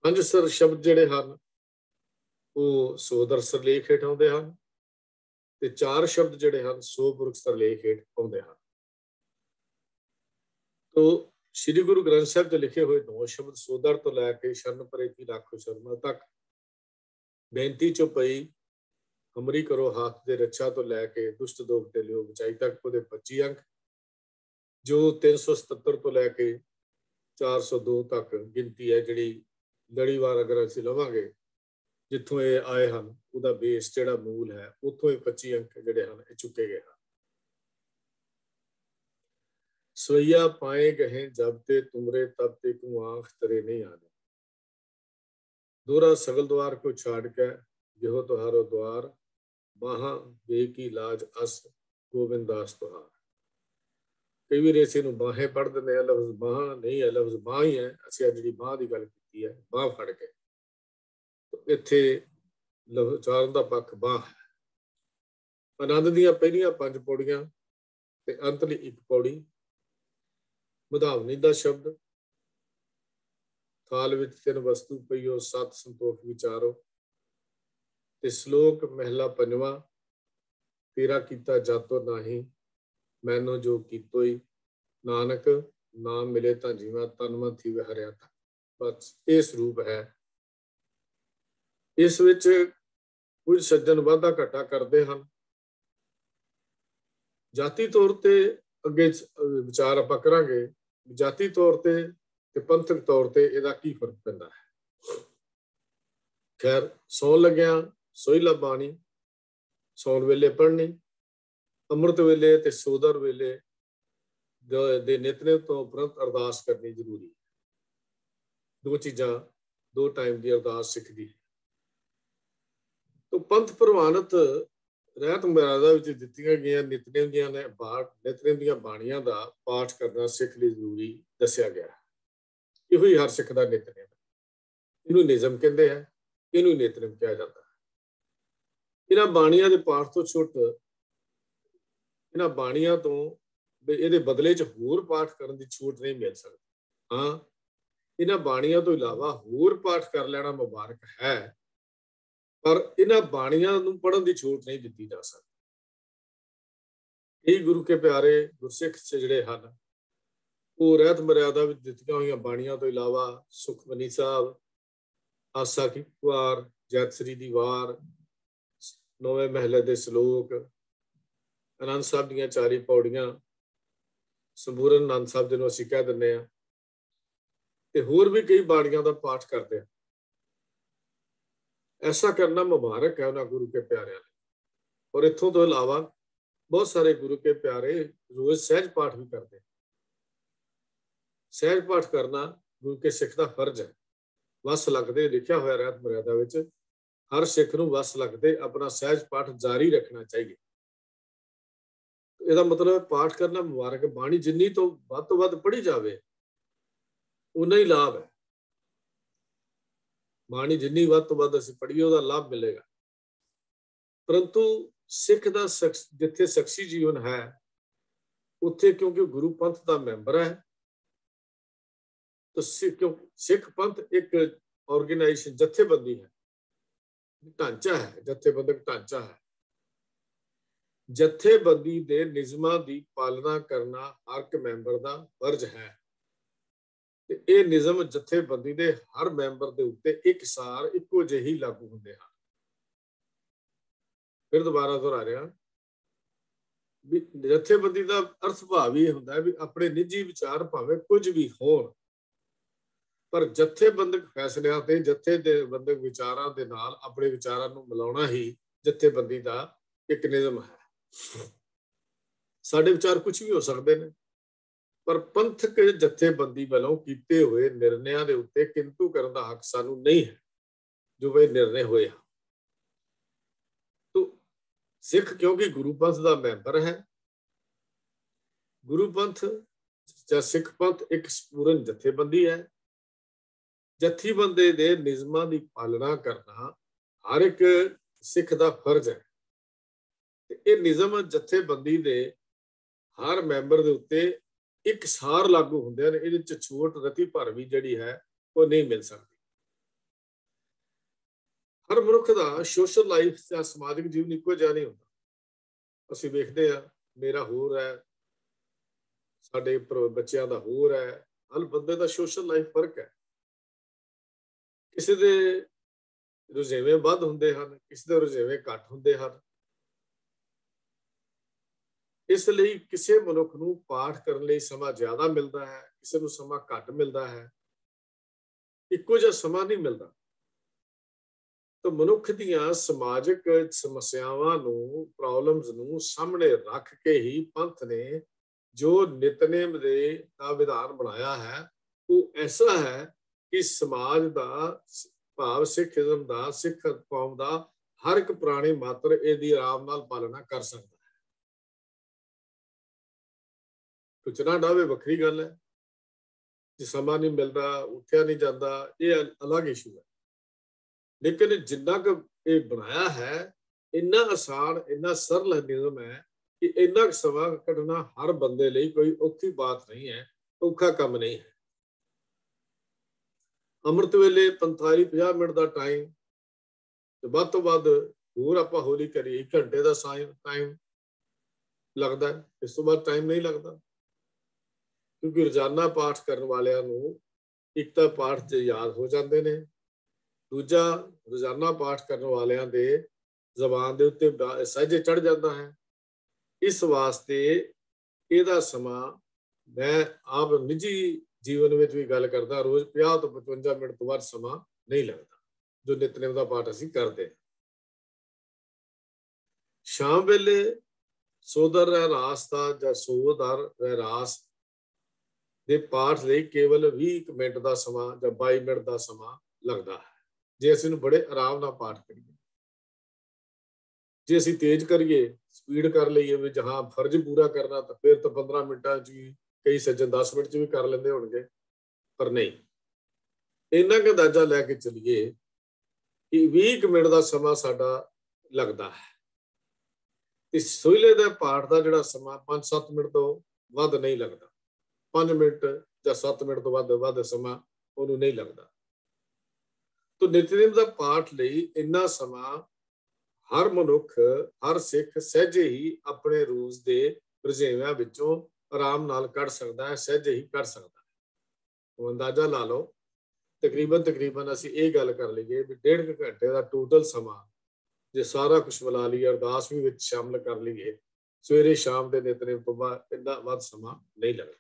5 ਸ਼ਬਦ ਜਿਹੜੇ ਹਨ ਉਹ ਸੋਦਰ ਸਰਲੇਖ ਹੇਠ ਆਉਂਦੇ ਹਨ ਤੇ 4 ਸ਼ਬਦ ਜਿਹੜੇ ਹਨ ਸੋ ਪੁਰਖ ਸਰਲੇਖ ਹੇਠ ਆਉਂਦੇ ਹਨ। ਤੋ ਸ਼੍ਰੀ ਗੁਰੂ ਗ੍ਰੰਥ ਸਾਹਿਬ ਦੇ ਲਿਖੇ ਹੋਏ 9 ਸ਼ਬਦ ਸੋਦਰ ਤੋਂ ਲੈ ਕੇ ਸ਼ਰਨ ਪਰੇ ਕੀ ਰਾਖੋ ਸਰਮਾ ਤੱਕ, ਬੇਨਤੀ ਚੋਂ ਪਈ ਹਮਰੀ ਕਰੋ ਹੱਥ ਦੇ ਰੱਛਾ ਤੋਂ ਲੈ ਕੇ ਦੁਸ਼ਟ ਦੋਖ ਤੇ ਲਿਓ ਬਚਾਈ ਤੱਕ ਉਹਦੇ 25 ਅੰਕ, ਜੋ 377 ਤੋਂ ਲੈ ਕੇ 402 ਤੱਕ ਗਿਣਤੀ ਹੈ ਜਿਹੜੀ ਲੜੀਵਾਰ ਅਗਰ ਅਸੀਂ ਲਵਾਂਗੇ ਜਿੱਥੋਂ ਇਹ ਆਏ ਹਨ ਉਹਦਾ ਬੇਸ ਜਿਹੜਾ ਮੂਲ ਹੈ ਉੱਥੋਂ ਇਹ 25 ਅੰਕ ਜਿਹੜੇ ਹਨ ਇਹ ਚੁੱਕੇ ਗਏ ਹਨ। ਸਵਈਆ ਪਾਏ ਗਏ ਜਬ ਤੇ ਤੁਮਰੇ ਤਬ ਤੇ ਕੂ ਆਂਖ ਤਰੇ ਨਹੀਂ ਆਨੇ, ਦੋਹਰਾ ਸਗਲ द्वार को छाड़ के ਜਿਹੋ ਤੁਹਾਰੋ द्वार, ਬਾਹਾਂ ਵੇ ਕੀ ਲਾਜ ਅਸ ਗੋਬਿੰਦ ਦਾਸ ਤੁਹਾਰ। ਕਈ ਵਾਰ ਇਸੇ ਨੂੰ ਬਾਹੇ ਪੜ੍ਹ ਦਿੰਦੇ ਆ, ਲਫ਼ਜ਼ ਬਾਹਾਂ ਨਹੀਂ ਹੈ, ਲਫ਼ਜ਼ ਬਾਂਹ ਹੀ ਹੈ। ਅਸੀਂ ਜਿਹੜੀ ਬਾਂਹ ਦੀ ਗੱਲ ਕੀਤੀ ਹੈ ਬਾਂਹ ਫੜ ਕੇ, ਇੱਥੇ ਉਚਾਰਨ ਦਾ ਪੱਖ ਬਾਂਹ ਹੈ। ਆਨੰਦ ਦੀਆਂ ਪਹਿਲੀਆਂ 5 ਪੌੜੀਆਂ ਤੇ ਅੰਤਲੀ 1 ਪੌੜੀ, ਵਧਾਵਨੀ ਦਾ ਸ਼ਬਦ, ਥਾਲ ਵਿੱਚ 3 ਵਸਤੂ ਪਈਓ 7 ਸੰਤੋਖ ਵਿਚਾਰੋ, ਤੇ ਸ਼ਲੋਕ ਮਹਿਲਾ 5ਵਾਂ, ਤੇਰਾ ਕੀਤਾ ਜਾਤੋ ਨਾਹੀ ਮੈਨੂੰ ਜੋ ਕੀਤੋਈ, ਨਾਨਕ ਨਾਮ ਮਿਲੇ ਤਾਂ ਜੀਵਾਂ ਤਨ ਮਨ ਥੀਵੇ ਹਰਿਆ ਤੱਕ। ਬਸ ਇਹ ਸਰੂਪ ਹੈ। ਇਸ ਵਿੱਚ ਕੁਝ ਸੱਜਣ ਵਾਧਾ ਘਾਟਾ ਕਰਦੇ ਹਨ। ਜਾਤੀ ਤੌਰ ਤੇ ਅੱਗੇ ਵਿਚਾਰ ਆਪਾਂ ਕਰਾਂਗੇ, ਜਾਤੀ ਤੌਰ ਤੇ ਪੰਥਕ ਤੌਰ ਤੇ ਇਹਦਾ ਕੀ ਫਰਕ ਪੈਂਦਾ ਹੈ। ਖੈਰ, ਸੌਣ ਲੱਗਿਆ ਸੋਹਿਲਾ ਬਾਣੀ ਸੌਣ ਵੇਲੇ ਪੜ੍ਹਨੀ, ਅੰਮ੍ਰਿਤ ਵੇਲੇ ਤੇ ਸੋਦਰ ਵੇਲੇ ਦੇ ਨਿਤਨੇਮ ਤੋਂ ਉਪਰੰਤ ਅਰਦਾਸ ਕਰਨੀ ਜ਼ਰੂਰੀ ਹੈ। 2 ਚੀਜ਼ਾਂ, 2 ਟਾਈਮ ਦੀ ਅਰਦਾਸ ਸਿੱਖ ਦੀ ਹੈ। ਤੋ ਪੰਥ ਪ੍ਰਵਾਨਿਤ ਰਹਿਤ ਮਰਿਆਦਾ ਵਿੱਚ ਦਿੱਤੀਆਂ ਗਈਆਂ ਨਿਤਨੇਮ ਦੀਆਂ ਬਾਣੀਆਂ ਦਾ ਪਾਠ ਕਰਨਾ ਸਿੱਖ ਲਈ ਜ਼ਰੂਰੀ ਦੱਸਿਆ ਗਿਆ ਹੈ। ਇਹੋ ਹੀ ਹਰ ਸਿੱਖ ਦਾ ਨਿਤਨੇਮ ਹੈ। ਇਹਨੂੰ ਨਿਯਮ ਕਹਿੰਦੇ ਆ, ਇਹਨੂੰ ਨਿਤਨੇਮ ਕਿਹਾ ਜਾਂਦਾ ਹੈ। ਇਹਨਾਂ ਬਾਣੀਆਂ ਦੇ ਪਾਠ ਤੋਂ ਛੁੱਟ, ਇਹਨਾਂ ਬਾਣੀਆਂ ਤੋਂ ਇਹਦੇ ਬਦਲੇ 'ਚ ਹੋਰ ਪਾਠ ਕਰਨ ਦੀ ਛੂਟ ਨਹੀਂ ਮਿਲ ਸਕਦੀ। ਹਾਂ, ਇਹਨਾਂ ਬਾਣੀਆਂ ਤੋਂ ਇਲਾਵਾ ਹੋਰ ਪਾਠ ਕਰ ਲੈਣਾ ਮੁਬਾਰਕ ਹੈ, ਪਰ ਇਹਨਾਂ ਬਾਣੀਆਂ ਨੂੰ ਪੜ੍ਹਨ ਦੀ ਛੂਟ ਨਹੀਂ ਦਿੱਤੀ ਜਾ ਸਕਦੀ। ਇਹ ਗੁਰੂ ਕੇ ਪਿਆਰੇ ਗੁਰਸਿੱਖ ਜਿਹੜੇ ਹਨ ਉਹ ਰਹਿਤ ਮਰਿਆਦਾ ਵਿੱਚ ਦਿੱਤੀਆਂ ਹੋਈਆਂ ਬਾਣੀਆਂ ਤੋਂ ਇਲਾਵਾ ਸੁਖਮਨੀ ਸਾਹਿਬ, ਆਸਾ ਕੀ ਵਾਰ, ਜੈਤਸਰੀ ਦੀ ਵਾਰ, 9ਵੇਂ ਮਹਲੇ ਦੇ ਸ਼ਲੋਕ, ਆਨੰਦ ਸਾਹਿਬ ਦੀਆਂ 4 ਪੌੜੀਆਂ, ਸੰਪੂਰਨ ਆਨੰਦ ਸਾਹਿਬ ਜਿਹਨੂੰ ਅਸੀਂ ਕਹਿ ਦਿੰਦੇ ਹਾਂ, ਤੇ ਹੋਰ ਵੀ ਕਈ ਬਾਣੀਆਂ ਦਾ ਪਾਠ ਕਰਦੇ ਆ। ਐਸਾ ਕਰਨਾ ਮੁਬਾਰਕ ਹੈ ਉਹਨਾਂ ਗੁਰੂ ਕੇ ਪਿਆਰਿਆਂ ਲਈ। ਔਰ ਇੱਥੋਂ ਤੋਂ ਇਲਾਵਾ ਬਹੁਤ ਸਾਰੇ ਗੁਰੂ ਕੇ ਪਿਆਰੇ ਰੋਜ਼ ਸਹਿਜ ਪਾਠ ਵੀ ਕਰਦੇ। ਸਹਿਜ ਪਾਠ ਕਰਨਾ ਗੁਰੂ ਕੇ ਸਿੱਖ ਦਾ ਫਰਜ਼ ਹੈ। ਵਸ ਲੱਗਦੇ ਲਿਖਿਆ ਹੋਇਆ ਰਹਿਤ ਮਰਿਆਦਾ ਵਿੱਚ ਹਰ ਸਿੱਖ ਨੂੰ ਵਸ ਲੱਗਦੇ ਆਪਣਾ ਸਹਿਜ ਪਾਠ ਜਾਰੀ ਰੱਖਣਾ ਚਾਹੀਏ। ਇਹਦਾ ਮਤਲਬ ਪਾਠ ਕਰਨਾ ਮੁਬਾਰਕ। ਬਾਣੀ ਜਿੰਨੀ ਤੋਂ ਵੱਧ ਪੜ੍ਹੀ ਜਾਵੇ ਉਨਾ ਹੀ ਲਾਭ ਹੈ। ਬਾਣੀ ਜਿੰਨੀ ਵੱਧ ਤੋਂ ਵੱਧ ਅਸੀਂ ਪੜ੍ਹੀਏ ਉਹਦਾ ਲਾਭ ਮਿਲੇਗਾ। ਪਰੰਤੂ ਸਿੱਖ ਦਾ ਜਿੱਥੇ ਸ਼ਖਸੀ ਜੀਵਨ ਹੈ ਉੱਥੇ ਕਿਉਂਕਿ ਗੁਰੂ ਪੰਥ ਦਾ ਮੈਂਬਰ ਹੈ ਤਾਂ ਸਿੱਖ ਪੰਥ ਇੱਕ ਆਰਗੇਨਾਈਜੇਸ਼ਨ ਜਥੇਬੰਦੀ ਹੈ। ਢਾਂਚਾ ਹੈ, ਜਥੇਬੰਦਕ ਢਾਂਚਾ ਹੈ। ਜਥੇਬੰਦੀ ਦੇ ਨਿਯਮਾਂ ਦੀ ਪਾਲਣਾ ਕਰਨਾ ਹਰ ਇੱਕ ਮੈਂਬਰ ਦਾ ਫਰਜ਼ ਹੈ ਤੇ ਇਹ ਨਿਯਮ ਜਥੇਬੰਦੀ ਦੇ ਹਰ ਮੈਂਬਰ ਦੇ ਉੱਤੇ ਇੱਕਸਾਰ ਇੱਕੋ ਜਿਹੇ ਹੀ ਲਾਗੂ ਹੁੰਦੇ ਹਨ। ਫਿਰ ਦੁਬਾਰਾ ਦੁਹਰਾ ਰਿਹਾ ਵੀ ਜਥੇਬੰਦੀ ਦਾ ਅਰਥ ਭਾਵ ਇਹ ਹੁੰਦਾ ਹੈ ਵੀ ਆਪਣੇ ਨਿੱਜੀ ਵਿਚਾਰ ਭਾਵੇਂ ਕੁਝ ਵੀ ਹੋਣ, ਪਰ ਜਥੇਬੰਦਕ ਫੈਸਲਿਆਂ ਤੇ ਜਥੇਬੰਦਕ ਵਿਚਾਰਾਂ ਦੇ ਨਾਲ ਆਪਣੇ ਵਿਚਾਰਾਂ ਨੂੰ ਮਿਲਾਉਣਾ ਹੀ ਜਥੇਬੰਦੀ ਦਾ ਇੱਕ ਨਿਯਮ ਹੈ। ਸਾਡੇ ਵਿਚਾਰ ਕੁਝ ਵੀ ਹੋ ਸਕਦੇ ਨੇ, ਪਰ ਪੰਥਕ ਜਥੇਬੰਦੀ ਵੱਲੋਂ ਕੀਤੇ ਹੋਏ ਨਿਰਣਿਆਂ ਦੇ ਉੱਤੇ ਕਿੰਤੂ ਕਰਨ ਦਾ ਹੱਕ ਸਾਨੂੰ ਨਹੀਂ ਹੈ ਜੋ ਇਹ ਨਿਰਣੇ ਹੋਏ ਹਨ। ਸਿੱਖ ਕਿਉਂਕਿ ਗੁਰੂ ਪੰਥ ਦਾ ਮੈਂਬਰ ਹੈ, ਗੁਰੂ ਪੰਥ ਜਾਂ ਸਿੱਖ ਪੰਥ ਇੱਕ ਸੰਪੂਰਨ ਜਥੇਬੰਦੀ ਹੈ। ਜਥੇਬੰਦੀ ਦੇ ਨਿਯਮਾਂ ਦੀ ਪਾਲਣਾ ਕਰਨਾ ਹਰ ਇੱਕ ਸਿੱਖ ਦਾ ਫਰਜ਼ ਹੈ ਤੇ ਇਹ ਨਿਯਮ ਜਥੇਬੰਦੀ ਦੇ ਹਰ ਮੈਂਬਰ ਦੇ ਉੱਤੇ ਇੱਕਸਾਰ ਲਾਗੂ ਹੁੰਦੇ ਹਨ। ਇਹਦੇ ਚ ਛੋਟ ਰਤੀ ਭਰ ਵੀ ਜਿਹੜੀ ਹੈ ਉਹ ਨਹੀਂ ਮਿਲ ਸਕਦੀ। ਹਰ ਮਨੁੱਖ ਦਾ ਸੋਸ਼ਲ ਲਾਈਫ ਜਾਂ ਸਮਾਜਿਕ ਜੀਵਨ ਇੱਕੋ ਜਿਹਾ ਨਹੀਂ ਹੁੰਦਾ। ਅਸੀਂ ਵੇਖਦੇ ਹਾਂ ਮੇਰਾ ਹੋਰ ਹੈ, ਸਾਡੇ ਬੱਚਿਆਂ ਦਾ ਹੋਰ ਹੈ, ਹਰ ਬੰਦੇ ਦਾ ਸੋਸ਼ਲ ਲਾਈਫ ਫਰਕ ਹੈ। ਕਿਸੇ ਦੇ ਰੁਝੇਵੇਂ ਵੱਧ ਹੁੰਦੇ ਹਨ, ਕਿਸੇ ਦੇ ਰੁਝੇਵੇਂ ਘੱਟ ਹੁੰਦੇ ਹਨ। ਇਸ ਲਈ ਕਿਸੇ ਮਨੁੱਖ ਨੂੰ ਪਾਠ ਕਰਨ ਲਈ ਸਮਾਂ ਜ਼ਿਆਦਾ ਮਿਲਦਾ ਹੈ, ਕਿਸੇ ਨੂੰ ਸਮਾਂ ਘੱਟ ਮਿਲਦਾ ਹੈ, ਇੱਕੋ ਜਿਹਾ ਸਮਾਂ ਨਹੀਂ ਮਿਲਦਾ। ਤਾਂ ਮਨੁੱਖ ਦੀਆਂ ਸਮਾਜਿਕ ਸਮੱਸਿਆਵਾਂ ਨੂੰ, ਪ੍ਰੋਬਲਮਸ ਨੂੰ ਸਾਹਮਣੇ ਰੱਖ ਕੇ ਹੀ ਪੰਥ ਨੇ ਜੋ ਨਿਤਨੇਮ ਦੇ ਦਾ ਵਿਧਾਨ ਬਣਾਇਆ ਹੈ ਉਹ ਐਸਾ ਹੈ ਕਿ ਸਮਾਜ ਦਾ ਭਾਵ ਸਿੱਖੀਜ਼ਮ ਦਾ, ਸਿੱਖ ਕੌਮ ਦਾ ਹਰ ਇੱਕ ਪ੍ਰਾਣੀ ਮਾਤਰ ਇਹਦੀ ਆਰਾਮ ਨਾਲ ਪਾਲਣਾ ਕਰ ਸਕਦਾ ਹੈ। ਕੁਚਨਾ ਡਾਵੇ ਵੱਖਰੀ ਗੱਲ ਹੈ, ਜੇ ਸਮਾਂ ਨਹੀਂ ਮਿਲਦਾ, ਉੱਠਿਆ ਨਹੀਂ ਜਾਂਦਾ, ਇਹ ਅਲੱਗ ਇਸ਼ੂ ਹੈ। ਲੇਕਿਨ ਜਿੰਨਾ ਕੁ ਇਹ ਬਣਾਇਆ ਹੈ ਇੰਨਾ ਆਸਾਨ, ਇੰਨਾ ਸਰਲ ਨਿਯਮ ਹੈ ਕਿ ਇੰਨਾ ਕੁ ਸਮਾਂ ਕੱਢਣਾ ਹਰ ਬੰਦੇ ਲਈ ਕੋਈ ਔਖੀ ਬਾਤ ਨਹੀਂ ਹੈ, ਔਖਾ ਕੰਮ ਨਹੀਂ ਹੈ। ਅੰਮ੍ਰਿਤ ਵੇਲੇ 45-50 ਮਿੰਟ ਦਾ ਟਾਈਮ ਤੇ ਵੱਧ ਤੋਂ ਵੱਧ ਹੋਰ ਆਪਾਂ ਹੌਲੀ ਕਰੀਏ 1 ਘੰਟੇ ਦਾ ਟਾਈਮ ਲੱਗਦਾ, ਇਸ ਤੋਂ ਬਾਅਦ ਟਾਈਮ ਨਹੀਂ ਲੱਗਦਾ। ਕਿਉਂਕਿ ਰੋਜ਼ਾਨਾ ਪਾਠ ਕਰਨ ਵਾਲਿਆਂ ਨੂੰ ਇੱਕ ਤਾਂ ਪਾਠ 'ਚ ਯਾਦ ਹੋ ਜਾਂਦੇ ਨੇ, ਦੂਜਾ ਰੋਜ਼ਾਨਾ ਪਾਠ ਕਰਨ ਵਾਲਿਆਂ ਦੇ ਜ਼ਬਾਨ ਦੇ ਉੱਤੇ ਸਹਿਜੇ ਚੜ ਜਾਂਦਾ ਹੈ। ਇਸ ਵਾਸਤੇ ਇਹਦਾ ਸਮਾਂ ਮੈਂ ਆਪ ਨਿੱਜੀ ਜੀਵਨ ਵਿੱਚ ਵੀ ਗੱਲ ਕਰਦਾ, ਰੋਜ਼ 50 ਤੋਂ 55 ਮਿੰਟ ਤੋਂ ਵੱਧ ਸਮਾਂ ਨਹੀਂ ਲੱਗਦਾ ਜੋ ਨਿਤਨੇਮ ਦਾ ਪਾਠ ਅਸੀਂ ਕਰਦੇ। ਸ਼ਾਮ ਵੇਲੇ ਸੋਦਰ ਰਹਿਰਾਸ ਦਾ ਜਾਂ ਸੋਦਰ ਰਹਿਰਾਸ ਦੇ ਪਾਠ ਲਈ ਕੇਵਲ 20 ਮਿੰਟ ਦਾ ਸਮਾਂ ਜਾਂ 22 ਮਿੰਟ ਦਾ ਸਮਾਂ ਲੱਗਦਾ ਹੈ ਜੇ ਅਸੀਂ ਨੂੰ ਬੜੇ ਆਰਾਮ ਨਾਲ ਪਾਠ ਕਰੀਏ। ਜੇ ਅਸੀਂ ਤੇਜ਼ ਕਰੀਏ, ਸਪੀਡ ਕਰ ਲਈਏ ਵੀ ਜਹਾਂ ਫਰਜ਼ ਪੂਰਾ ਕਰਨਾ ਤਾਂ ਫਿਰ ਤਾਂ 15 ਮਿੰਟਾਂ 'ਚ ਵੀ, ਕਈ ਸੱਜਣ 10 ਮਿੰਟ 'ਚ ਵੀ ਕਰ ਲੈਂਦੇ ਹੋਣਗੇ, ਪਰ ਨਹੀਂ, ਇੰਨਾ ਕੁ ਅੰਦਾਜ਼ਾ ਲੈ ਕੇ ਚੱਲੀਏ ਕਿ 20 ਮਿੰਟ ਦਾ ਸਮਾਂ ਸਾਡਾ ਲੱਗਦਾ ਹੈ ਤੇ ਸੋਹਿਲੇ ਦੇ ਪਾਠ ਦਾ ਜਿਹੜਾ ਸਮਾਂ 5-7 ਮਿੰਟ ਤੋਂ ਵੱਧ ਨਹੀਂ ਲੱਗਦਾ। 5 ਮਿੰਟ ਜਾਂ 7 ਮਿੰਟ ਤੋਂ ਵੱਧ ਸਮਾਂ ਉਹਨੂੰ ਨਹੀਂ ਲੱਗਦਾ। ਤੋ ਨਿਤਨੇਮ ਦਾ ਪਾਠ ਲਈ ਇੰਨਾ ਸਮਾਂ ਹਰ ਮਨੁੱਖ, ਹਰ ਸਿੱਖ ਸਹਿਜੇ ਹੀ ਆਪਣੇ ਰੋਜ਼ ਦੇ ਰੁਝੇਵਿਆਂ ਵਿੱਚੋਂ ਆਰਾਮ ਨਾਲ ਕੱਢ ਸਕਦਾ ਹੈ, ਸਹਿਜੇ ਹੀ ਕੱਢ ਸਕਦਾ ਹੈ। ਉਹ ਅੰਦਾਜ਼ਾ ਲਾ ਲਓ, ਤਕਰੀਬਨ ਅਸੀਂ ਇਹ ਗੱਲ ਕਰ ਲਈਏ ਵੀ 1.5 ਘੰਟੇ ਦਾ ਟੋਟਲ ਸਮਾਂ ਜੇ ਸਾਰਾ ਕੁਝ ਮਿਲਾ ਲਈਏ, ਅਰਦਾਸ ਵੀ ਵਿੱਚ ਸ਼ਾਮਲ ਕਰ ਲਈਏ, ਸਵੇਰੇ ਸ਼ਾਮ ਦੇ ਨਿਤਨੇਮ ਤੋਂ ਬਾਅਦ ਇੰਨਾ ਵੱਧ ਸਮਾਂ ਨਹੀਂ ਲੱਗਦਾ।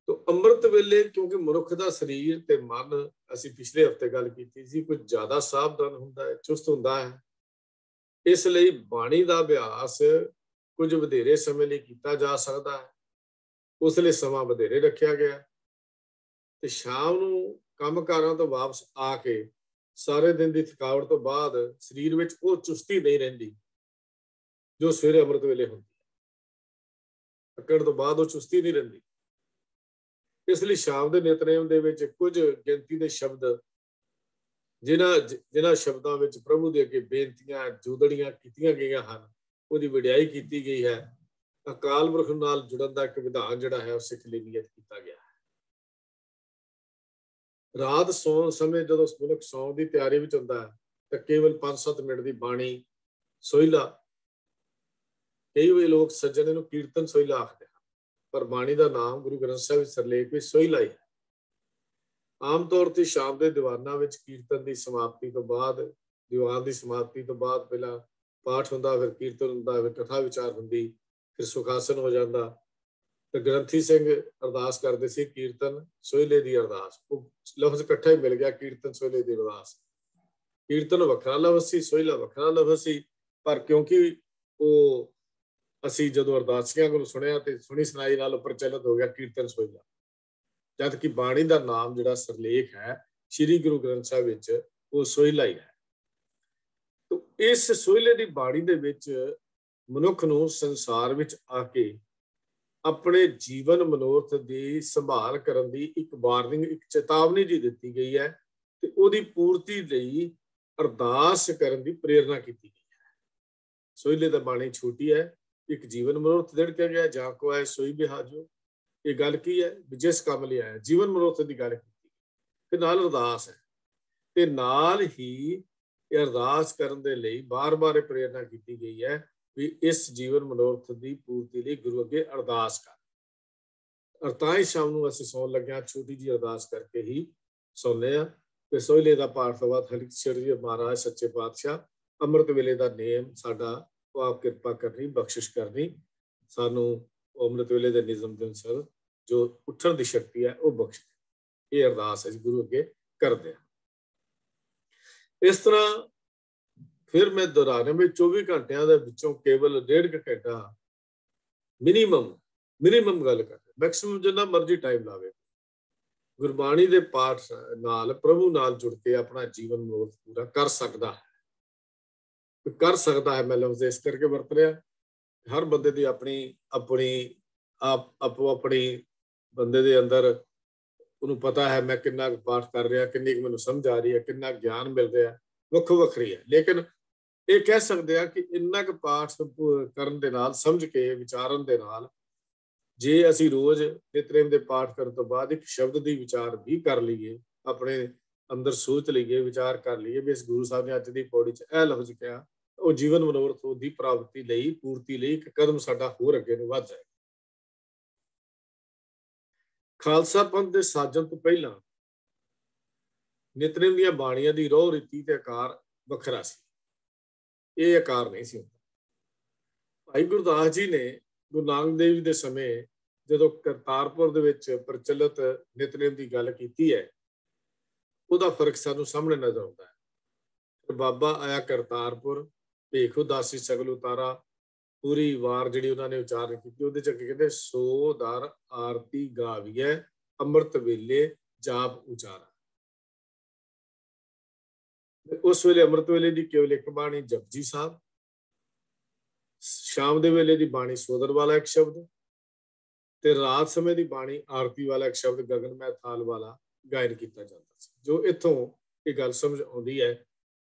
ਤੋ ਅੰਮ੍ਰਿਤ ਵੇਲੇ ਕਿਉਂਕਿ ਮਨੁੱਖ ਦਾ ਸਰੀਰ ਤੇ ਮਨ, ਅਸੀਂ ਪਿਛਲੇ ਹਫ਼ਤੇ ਗੱਲ ਕੀਤੀ ਸੀ, ਕੁਝ ਜ਼ਿਆਦਾ ਸਾਵਧਾਨ ਹੁੰਦਾ ਹੈ, ਚੁਸਤ ਹੁੰਦਾ ਹੈ। ਇਸ ਲਈ ਬਾਣੀ ਦਾ ਅਭਿਆਸ ਕੁਝ ਵਧੇਰੇ ਸਮੇਂ ਲਈ ਕੀਤਾ ਜਾ ਸਕਦਾ ਹੈ, ਉਸ ਲਈ ਸਮਾਂ ਵਧੇਰੇ ਰੱਖਿਆ ਗਿਆ ਤੇ ਸ਼ਾਮ ਨੂੰ ਕੰਮਕਾਰਾਂ ਤੋਂ ਵਾਪਸ ਆ ਕੇ ਸਾਰੇ ਦਿਨ ਦੀ ਥਕਾਵਟ ਤੋਂ ਬਾਅਦ ਸਰੀਰ ਵਿੱਚ ਉਹ ਚੁਸਤੀ ਨਹੀਂ ਰਹਿੰਦੀ ਜੋ ਸਵੇਰੇ ਅੰਮ੍ਰਿਤ ਵੇਲੇ ਹੁੰਦੀ ਹੈ। ਥੱਕਣ ਤੋਂ ਬਾਅਦ ਉਹ ਚੁਸਤੀ ਨਹੀਂ ਰਹਿੰਦੀ। ਇਸ ਲਈ ਸ਼ਾਮ ਦੇ ਨਿਤਨੇਮ ਦੇ ਵਿੱਚ ਕੁਝ ਗਿਣਤੀ ਦੇ ਸ਼ਬਦ, ਜਿਨ੍ਹਾਂ ਸ਼ਬਦਾਂ ਵਿੱਚ ਪ੍ਰਭੂ ਦੇ ਅੱਗੇ ਬੇਨਤੀਆਂ, ਜੋਦੜੀਆਂ ਕੀਤੀਆਂ ਗਈਆਂ ਹਨ, ਉਹਦੀ ਵਡਿਆਈ ਕੀਤੀ ਗਈ ਹੈ। ਅਕਾਲ ਪੁਰਖ ਨਾਲ ਜੁੜਨ ਦਾ ਇੱਕ ਵਿਧਾਨ ਜਿਹੜਾ ਹੈ ਉਹ ਸਿੱਖ ਲਈ ਨਿਯਤ ਕੀਤਾ ਗਿਆ ਹੈ। ਰਾਤ ਸੌਣ ਸਮੇਂ ਜਦੋਂ ਮਨੁੱਖ ਸੌਣ ਦੀ ਤਿਆਰੀ ਵਿੱਚ ਹੁੰਦਾ ਹੈ ਤਾਂ ਕੇਵਲ 5-7 ਮਿੰਟ ਦੀ ਬਾਣੀ ਸੋਹਿਲਾ, ਕਈ ਵੇ ਲੋਕ ਸੱਜਣ ਨੂੰ ਕੀਰਤਨ ਸੋਹਿਲਾ ਆਖਦੇ ਹਨ, ਪਰ ਬਾਣੀ ਦਾ ਨਾਮ ਗੁਰੂ ਗ੍ਰੰਥ ਸਾਹਿਬ ਸਰਲੇਖ ਵਿੱਚ ਸੋਹਿਲਾ ਹੀ ਹੈ। ਆਮ ਤੌਰ ਤੇ ਸ਼ਾਮ ਦੇ ਦੀਵਾਨਾਂ ਵਿੱਚ ਕੀਰਤਨ ਦੀ ਸਮਾਪਤੀ ਤੋਂ ਬਾਅਦ, ਦੀਵਾਨ ਦੀ ਸਮਾਪਤੀ ਤੋਂ ਬਾਅਦ ਪਹਿਲਾਂ ਪਾਠ ਹੁੰਦਾ, ਫਿਰ ਕੀਰਤਨ ਹੁੰਦਾ, ਫਿਰ ਕਥਾ ਵਿਚਾਰ ਹੁੰਦੀ, ਫਿਰ ਸੁਖਾਸਨ ਹੋ ਜਾਂਦਾ। ਤੇ ਗ੍ਰੰਥੀ ਸਿੰਘ ਅਰਦਾਸ ਕਰਦੇ ਸੀ, ਕੀਰਤਨ ਸੋਹਿਲੇ ਦੀ ਅਰਦਾਸ। ਉਹ ਲਫ਼ਜ਼ ਇਕੱਠਾ ਹੀ ਮਿਲ ਗਿਆ, ਕੀਰਤਨ ਸੋਹਿਲੇ ਦੀ ਅਰਦਾਸ। ਕੀਰਤਨ ਵੱਖਰਾ ਲਫ਼ਜ਼ ਸੀ, ਸੋਹਿਲਾ ਵੱਖਰਾ ਲਫ਼ਜ਼ ਸੀ, ਪਰ ਕਿਉਂਕਿ ਉਹ ਅਸੀਂ ਜਦੋਂ ਅਰਦਾਸੀਆਂ ਕੋਲ ਸੁਣਿਆ ਤੇ ਸੁਣੀ ਸੁਣਾਈ ਨਾਲ ਪ੍ਰਚਲਿਤ ਹੋ ਗਿਆ ਕੀਰਤਨ ਸੋਹਿਲਾ। ਜਦ ਕਿ ਬਾਣੀ ਦਾ ਨਾਮ ਜਿਹੜਾ ਸਰਲੇਖ ਹੈ ਸ੍ਰੀ ਗੁਰੂ ਗ੍ਰੰਥ ਸਾਹਿਬ ਵਿੱਚ, ਉਹ ਸੋਹਿਲਾ ਹੀ ਹੈ। ਇਸ ਸੋਹਿਲੇ ਦੀ ਬਾਣੀ ਦੇ ਵਿੱਚ ਮਨੁੱਖ ਨੂੰ ਸੰਸਾਰ ਵਿੱਚ ਆ ਕੇ ਆਪਣੇ ਜੀਵਨ ਮਨੋਰਥ ਦੀ ਸੰਭਾਲ ਕਰਨ ਦੀ ਇੱਕ ਵਾਰਨਿੰਗ, ਇੱਕ ਚੇਤਾਵਨੀ ਜੀ ਦਿੱਤੀ ਗਈ ਹੈ ਤੇ ਉਹਦੀ ਪੂਰਤੀ ਲਈ ਅਰਦਾਸ ਕਰਨ ਦੀ ਪ੍ਰੇਰਨਾ ਕੀਤੀ ਗਈ ਹੈ। ਸੋਹਿਲੇ ਦਾ ਬਾਣੀ ਛੋਟੀ ਹੈ, ਇੱਕ ਜੀਵਨ ਮਨੋਰਥ ਦੇੜਕਿਆ ਗਿਆ, ਜਾਂ ਕੋ ਆਏ ਸੋਈ ਬਿਹਾਜੋ। ਇਹ ਗੱਲ ਕੀ ਹੈ? ਜਿਸ ਕੰਮ ਲਈ ਆਇਆ, ਜੀਵਨ ਮਨੋਰਥ ਦੀ ਗੱਲ ਕੀਤੀ ਤੇ ਨਾਲ ਅਰਦਾਸ ਹੈ, ਤੇ ਨਾਲ ਹੀ ਇਹ ਅਰਦਾਸ ਕਰਨ ਦੇ ਲਈ ਬਾਰ-ਬਾਰ ਪ੍ਰੇਰਨਾ ਕੀਤੀ ਗਈ ਹੈ ਵੀ ਇਸ ਜੀਵਨ ਮਨੋਰਥ ਦੀ ਪੂਰਤੀ ਲਈ ਗੁਰੂ ਅੱਗੇ ਅਰਦਾਸ ਕਰ। ਤਾਂ ਹੀ ਸ਼ਾਮ ਨੂੰ ਅਸੀਂ ਸੌਣ ਲੱਗਿਆ ਛੋਟੀ ਜਿਹੀ ਅਰਦਾਸ ਕਰਕੇ ਹੀ ਸੌਂਦੇ ਹਾਂ। ਤੇ ਸੋਹਿਲੇ ਦਾ ਪਾਠ ਤੋਂ ਬਾਅਦ ਹਰਿ ਜੀ ਮਹਾਰਾਜ ਸੱਚੇ ਪਾਤਸ਼ਾਹ ਅੰਮ੍ਰਿਤ ਵੇਲੇ ਦਾ ਨੇਮ ਸਾਡਾ ਉਹ ਆਪ ਕਿਰਪਾ ਕਰਨੀ, ਬਖਸ਼ਿਸ਼ ਕਰਨੀ, ਸਾਨੂੰ ਅੰਮ੍ਰਿਤ ਵੇਲੇ ਦੇ ਨਿਯਮ ਦੇ ਅਨੁਸਾਰ ਜੋ ਉੱਠਣ ਦੀ ਸ਼ਕਤੀ ਹੈ ਉਹ ਬਖਸ਼। ਇਹ ਅਰਦਾਸ ਅਸੀਂ ਗੁਰੂ ਅੱਗੇ ਕਰਦੇ ਹਾਂ। ਇਸ ਤਰ੍ਹਾਂ ਫਿਰ ਮੈਂ ਦੁਹਰਾਇਆ ਵੀ 24 ਘੰਟਿਆਂ ਦੇ ਵਿੱਚੋਂ ਕੇਵਲ 1.5 ਘੰਟਾ ਮਿਨੀਮਮ ਗੱਲ ਕਰਦੇ, ਮੈਕਸਿਮਮ ਜਿੰਨਾ ਮਰਜ਼ੀ ਟਾਈਮ ਲਾਵੇ, ਗੁਰਬਾਣੀ ਦੇ ਪਾਠ ਨਾਲ ਪ੍ਰਭੂ ਨਾਲ ਜੁੜ ਕੇ ਆਪਣਾ ਜੀਵਨ ਮਨੋਰਥ ਪੂਰਾ ਕਰ ਸਕਦਾ ਹੈ। ਮੈਂ ਲਫ਼ਜ਼ ਇਸ ਕਰਕੇ ਵਰਤ ਰਿਹਾ, ਹਰ ਬੰਦੇ ਦੀ ਆਪਣੀ ਆਪੋ ਆਪਣੀ ਬੰਦੇ ਦੇ ਅੰਦਰ ਉਹਨੂੰ ਪਤਾ ਹੈ ਮੈਂ ਕਿੰਨਾ ਕੁ ਪਾਠ ਕਰ ਰਿਹਾ, ਕਿੰਨੀ ਕੁ ਮੈਨੂੰ ਸਮਝ ਆ ਰਹੀ ਹੈ, ਕਿੰਨਾ ਗਿਆਨ ਮਿਲ ਰਿਹਾ, ਵੱਖੋ ਵੱਖਰੀ ਹੈ। ਲੇਕਿਨ ਇਹ ਕਹਿ ਸਕਦੇ ਆ ਕਿ ਇੰਨਾ ਕੁ ਪਾਠ ਕਰਨ ਦੇ ਨਾਲ, ਸਮਝ ਕੇ ਵਿਚਾਰਨ ਦੇ ਨਾਲ, ਜੇ ਅਸੀਂ ਰੋਜ਼ ਨਿਤਨੇਮ ਦੇ ਪਾਠ ਕਰਨ ਤੋਂ ਬਾਅਦ ਇੱਕ ਸ਼ਬਦ ਦੀ ਵਿਚਾਰ ਵੀ ਕਰ ਲਈਏ, ਆਪਣੇ ਅੰਦਰ ਸੋਚ ਲਈਏ, ਵਿਚਾਰ ਕਰ ਲਈਏ ਵੀ ਇਸ ਗੁਰੂ ਸਾਹਿਬ ਨੇ ਅੱਜ ਦੀ ਪੌੜੀ 'ਚ ਇਹ ਲਫ਼ਜ਼ ਕਿਹਾ, ਉਹ ਜੀਵਨ ਮਨੋਰਥ ਦੀ ਪ੍ਰਾਪਤੀ ਲਈ, ਪੂਰਤੀ ਲਈ ਇੱਕ ਕਦਮ ਸਾਡਾ ਹੋਰ ਅੱਗੇ ਨੂੰ ਵੱਧ ਜਾਏ। ਖਾਲਸਾ ਪੰਥ ਦੇ ਸਾਜਣ ਤੋਂ ਪਹਿਲਾਂ ਨਿਤਨੇਮ ਦੀਆਂ ਬਾਣੀਆਂ ਦੀ ਰੋਹ ਰੀਤੀ ਤੇ ਆਕਾਰ ਵੱਖਰਾ ਸੀ। ਇਹ ਆਕਾਰ ਨਹੀਂ ਸੀ ਹੁੰਦਾ। ਭਾਈ ਗੁਰਦਾਸ ਜੀ ਨੇ ਗੁਰੂ ਨਾਨਕ ਦੇਵ ਜੀ ਦੇ ਸਮੇਂ ਜਦੋਂ ਕਰਤਾਰਪੁਰ ਦੇ ਵਿੱਚ ਪ੍ਰਚਲਿਤ ਨਿਤਨੇਮ ਦੀ ਗੱਲ ਕੀਤੀ ਹੈ, ਉਹਦਾ ਫਰਕ ਸਾਨੂੰ ਸਾਹਮਣੇ ਨਜ਼ਰ ਆਉਂਦਾ ਹੈ। ਬਾਬਾ ਆਇਆ ਕਰਤਾਰਪੁਰ, ਭੇਖ ਉਦਾਸੀ ਸਗਲ ਉਤਾਰਾ, ਪੂਰੀ ਵਾਰ ਜਿਹੜੀ ਉਹਨਾਂ ਨੇ ਉਚਾਰਨ ਕੀਤੀ, ਉਹਦੇ ਚ ਅੱਗੇ ਕਹਿੰਦੇ ਸੋ ਦਰ ਆਰਤੀ ਗਾਵੀਐ ਅੰਮ੍ਰਿਤ ਵੇਲੇ ਜਾਪ ਉਚਾਰਾ। ਉਸ ਵੇਲੇ ਅੰਮ੍ਰਿਤ ਵੇਲੇ ਦੀ ਕੇਵਲ ਇੱਕ ਬਾਣੀ ਜਪਜੀ ਸਾਹਿਬ, ਸ਼ਾਮ ਦੇ ਵੇਲੇ ਦੀ ਬਾਣੀ ਸੋਦਰ ਵਾਲਾ ਇੱਕ ਸ਼ਬਦ, ਤੇ ਰਾਤ ਸਮੇਂ ਦੀ ਬਾਣੀ ਆਰਤੀ ਵਾਲਾ ਇੱਕ ਸ਼ਬਦ ਗਗਨ ਮੈ ਥਾਲ ਵਾਲਾ ਗਾਇਨ ਕੀਤਾ ਜਾਂਦਾ ਸੀ। ਜੋ ਇੱਥੋਂ ਇਹ ਗੱਲ ਸਮਝ ਆਉਂਦੀ ਹੈ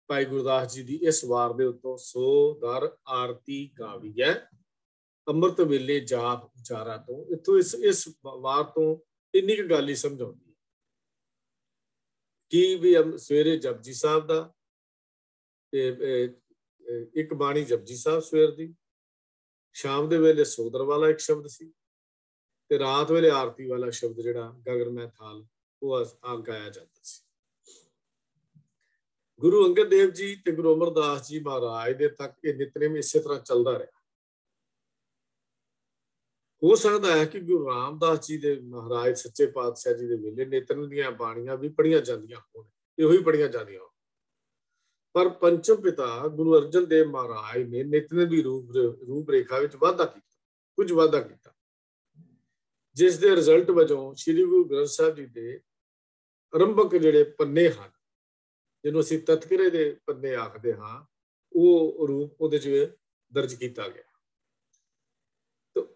ਭਾਈ ਗੁਰਦਾਸ ਜੀ ਦੀ ਇਸ ਵਾਰ ਦੇ ਉੱਤੋਂ ਸੋ ਦਰ ਆਰਤੀ ਗਾਵੀਐ ਅੰਮ੍ਰਿਤ ਵੇਲੇ ਜਾਪ ਉਚਾਰਾ ਤੋਂ, ਇੱਥੋਂ ਇਸ ਵਾਰ ਤੋਂ ਇੰਨੀ ਕੁ ਗੱਲ ਹੀ ਸਮਝ ਆਉਂਦੀ ਹੈ ਕਿ ਵੀ ਸਵੇਰੇ ਜਪਜੀ ਸਾਹਿਬ ਦਾ ਇੱਕ ਬਾਣੀ ਜਪਜੀ ਸਾਹਿਬ ਸਵੇਰ ਦੀ, ਸ਼ਾਮ ਦੇ ਵੇਲੇ ਸੋਦਰ ਵਾਲਾ ਇੱਕ ਸ਼ਬਦ ਸੀ, ਤੇ ਰਾਤ ਵੇਲੇ ਆਰਤੀ ਵਾਲਾ ਸ਼ਬਦ ਜਿਹੜਾ ਗਗਨ ਮੈ ਥਾਲ ਉਹ ਗਾਇਆ ਜਾਂਦਾ ਸੀ। ਗੁਰੂ ਅੰਗਦ ਦੇਵ ਜੀ ਤੇ ਗੁਰੂ ਅਮਰਦਾਸ ਜੀ ਮਹਾਰਾਜ ਦੇ ਤੱਕ ਇਹ ਨਿਤਨੇਮ ਇਸੇ ਤਰ੍ਹਾਂ ਚੱਲਦਾ ਰਿਹਾ। ਹੋ ਸਕਦਾ ਹੈ ਕਿ ਗੁਰੂ ਰਾਮਦਾਸ ਜੀ ਦੇ ਮਹਾਰਾਜ ਸੱਚੇ ਪਾਤਸ਼ਾਹ ਜੀ ਦੇ ਵੇਲੇ ਨਿਤਨੇਮ ਦੀਆਂ ਬਾਣੀਆਂ ਵੀ ਪੜ੍ਹੀਆਂ ਜਾਂਦੀਆਂ ਹੋਣ, ਇਹੋ ਹੀ ਪੜ੍ਹੀਆਂ ਜਾਂਦੀਆਂ ਹੋਣ, ਪਰ ਪੰਚਮ ਪਿਤਾ ਗੁਰੂ ਅਰਜਨ ਦੇਵ ਮਹਾਰਾਜ ਨੇ ਨਿਤਨੇਮ ਦੀ ਰੂਪ ਰੇਖਾ ਵਿੱਚ ਕੁਝ ਵਾਧਾ ਕੀਤਾ, ਜਿਸ ਦੇ ਰਿਜ਼ਲਟ ਵਜੋਂ ਸ੍ਰੀ ਗੁਰੂ ਗ੍ਰੰਥ ਸਾਹਿਬ ਜੀ ਦੇ ਆਰੰਭਕ ਜਿਹੜੇ ਪੰਨੇ ਹਨ, ਜਿਹਨੂੰ ਅਸੀਂ ਤਤਕਰੇ ਦੇ ਪੰਨੇ ਆਖਦੇ ਹਾਂ, ਉਹ ਰੂਪ ਉਹਦੇ 'ਚ ਦਰਜ ਕੀਤਾ ਗਿਆ।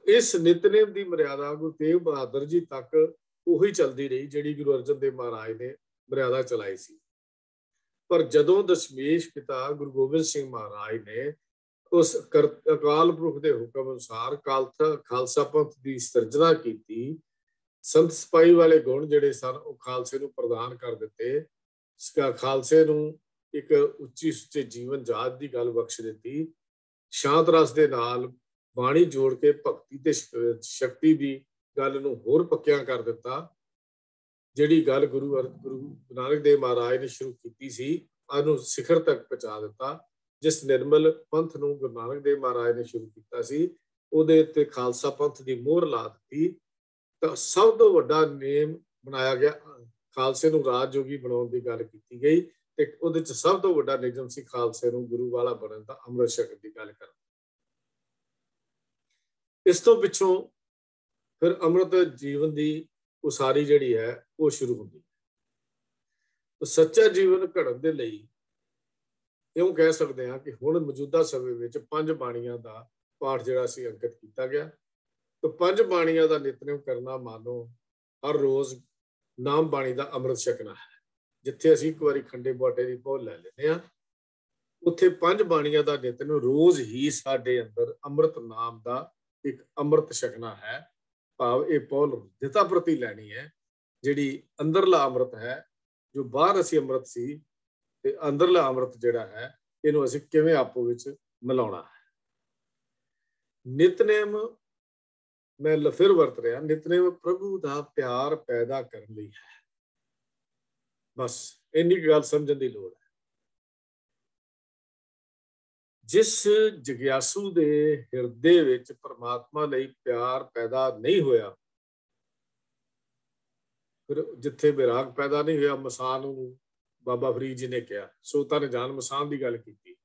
ਇਸ ਨਿਤਨੇਮ ਦੀ ਮਰਿਆਦਾ ਗੁਰੂ ਤੇਗ ਬਹਾਦਰ ਜੀ ਤੱਕ ਉਹੀ ਚੱਲਦੀ ਰਹੀ ਜਿਹੜੀ ਗੁਰੂ ਅਰਜਨ ਦੇਵ ਮਹਾਰਾਜ ਨੇ ਮਰਿਆਦਾ ਚਲਾਈ ਸੀ। ਪਰ ਜਦੋਂ ਦਸ਼ਮੇਸ਼ ਪਿਤਾ ਗੁਰੂ ਗੋਬਿੰਦ ਸਿੰਘ ਮਹਾਰਾਜ ਨੇ ਉਸ ਅਕਾਲ ਪੁਰਖ ਦੇ ਹੁਕਮ ਅਨੁਸਾਰ ਖਾਲਸਾ ਪੰਥ ਦੀ ਸਿਰਜਣਾ ਕੀਤੀ ਸੰਤ ਸਿਪਾਹੀ ਵਾਲੇ ਗੁਣ ਜਿਹੜੇ ਸਨ ਉਹ ਖਾਲਸੇ ਨੂੰ ਪ੍ਰਦਾਨ ਕਰ ਦਿੱਤੇ। ਖਾਲਸੇ ਨੂੰ ਇੱਕ ਉੱਚੀ ਸੁੱਚੇ ਜੀਵਨ ਜਾਚ ਦੀ ਗੱਲ ਬਖਸ਼ ਦਿੱਤੀ। ਸ਼ਾਂਤ ਰਸ ਦੇ ਨਾਲ ਬਾਣੀ ਜੋੜ ਕੇ ਭਗਤੀ ਤੇ ਸ਼ਕਤੀ ਦੀ ਗੱਲ ਨੂੰ ਹੋਰ ਪੱਕਿਆਂ ਕਰ ਦਿੱਤਾ। ਜਿਹੜੀ ਗੱਲ ਗੁਰੂ ਨਾਨਕ ਦੇਵ ਮਹਾਰਾਜ ਨੇ ਸ਼ੁਰੂ ਕੀਤੀ ਸੀ, ਉਹਨੂੰ ਸਿਖਰ ਤੱਕ ਪਹੁੰਚਾ ਦਿੱਤਾ। ਜਿਸ ਨਿਰਮਲ ਪੰਥ ਨੂੰ ਗੁਰੂ ਨਾਨਕ ਦੇਵ ਮਹਾਰਾਜ ਨੇ ਸ਼ੁਰੂ ਕੀਤਾ ਸੀ, ਉਹਦੇ ਉੱਤੇ ਖਾਲਸਾ ਪੰਥ ਦੀ ਮੋਹਰ ਲਾ ਦਿੱਤੀ। ਤਾਂ ਸਭ ਤੋਂ ਵੱਡਾ ਨੇਮ ਬਣਾਇਆ ਗਿਆ, ਖਾਲਸੇ ਨੂੰ ਰਾਜ ਜੋਗੀ ਬਣਾਉਣ ਦੀ ਗੱਲ ਕੀਤੀ ਗਈ, ਤੇ ਉਹਦੇ ਚ ਸਭ ਤੋਂ ਵੱਡਾ ਨਿਯਮ ਸੀ ਖਾਲਸੇ ਨੂੰ ਗੁਰੂ ਵਾਲਾ ਬਣਨ ਦਾ, ਅੰਮ੍ਰਿਤ ਛਕਣ ਦੀ ਗੱਲ ਕਰਨਾ। ਇਸ ਤੋਂ ਪਿੱਛੋਂ ਫਿਰ ਅੰਮ੍ਰਿਤ ਜੀਵਨ ਦੀ ਉਸਾਰੀ ਜਿਹੜੀ ਹੈ ਉਹ ਸ਼ੁਰੂ ਹੁੰਦੀ ਹੈ। ਸੱਚਾ ਜੀਵਨ ਘੜਨ ਦੇ ਲਈ ਇਉਂ ਕਹਿ ਸਕਦੇ ਹਾਂ ਕਿ ਹੁਣ ਮੌਜੂਦਾ ਸਮੇਂ ਵਿੱਚ 5 ਬਾਣੀਆਂ ਦਾ ਪਾਠ ਜਿਹੜਾ ਸੀ ਅੰਕਿਤ ਕੀਤਾ ਗਿਆ। ਤਾਂ 5 ਬਾਣੀਆਂ ਦਾ ਨਿਤਨੇਮ ਕਰਨਾ, ਮਾਨੋ ਹਰ ਰੋਜ਼ ਨਾਮ ਬਾਣੀ ਦਾ ਅੰਮ੍ਰਿਤ ਛਕਣਾ ਹੈ। ਜਿੱਥੇ ਅਸੀਂ ਇੱਕ ਵਾਰੀ ਖੰਡੇ ਬਾਟੇ ਦੀ ਪਹੁਲ ਲੈ ਲੈਂਦੇ ਹਾਂ, ਉੱਥੇ 5 ਬਾਣੀਆਂ ਦਾ ਨਿਤਨੇਮ ਰੋਜ਼ ਹੀ ਸਾਡੇ ਅੰਦਰ ਅੰਮ੍ਰਿਤ ਨਾਮ ਦਾ ਇੱਕ ਅੰਮ੍ਰਿਤ ਛਕਣਾ ਹੈ। ਭਾਵ ਇਹ ਪਹੁਲ ਹਿਰਦਿਤਾ ਪ੍ਰਤੀ ਲੈਣੀ ਹੈ। ਜਿਹੜੀ ਅੰਦਰਲਾ ਅੰਮ੍ਰਿਤ ਹੈ, ਜੋ ਬਾਹਰ ਅਸੀਂ ਅੰਮ੍ਰਿਤ ਸੀ, ਤੇ ਅੰਦਰਲਾ ਅੰਮ੍ਰਿਤ ਜਿਹੜਾ ਹੈ, ਇਹਨੂੰ ਅਸੀਂ ਕਿਵੇਂ ਆਪੋ ਵਿੱਚ ਮਿਲਾਉਣਾ ਹੈ। ਨਿਤਨੇਮ ਮੈਂ ਫਿਰ ਵਰਤ ਰਿਹਾ, ਨਿਤਨੇਮ ਪ੍ਰਭੂ ਦਾ ਪਿਆਰ ਪੈਦਾ ਕਰਨ ਲਈ ਹੈ। ਬਸ ਇੰਨੀ ਗੱਲ ਸਮਝਣ ਦੀ ਲੋੜ ਹੈ। ਜਿਸ ਜਗਿਆਸੂ ਦੇ ਹਿਰਦੇ ਵਿੱਚ ਪਰਮਾਤਮਾ ਲਈ ਪਿਆਰ ਪੈਦਾ ਨਹੀਂ ਹੋਇਆ, ਫਿਰ ਜਿੱਥੇ ਵਿਰਾਗ ਪੈਦਾ ਨਹੀਂ ਹੋਇਆ, ਮਸਾਨ ਨੂੰ ਬਾਬਾ ਫਰੀਦ ਜੀ ਨੇ ਕਿਹਾ, ਸੋਤਾ ਨੇ ਜਾਨ ਮਸਾਨ ਦੀ ਗੱਲ ਕੀਤੀ।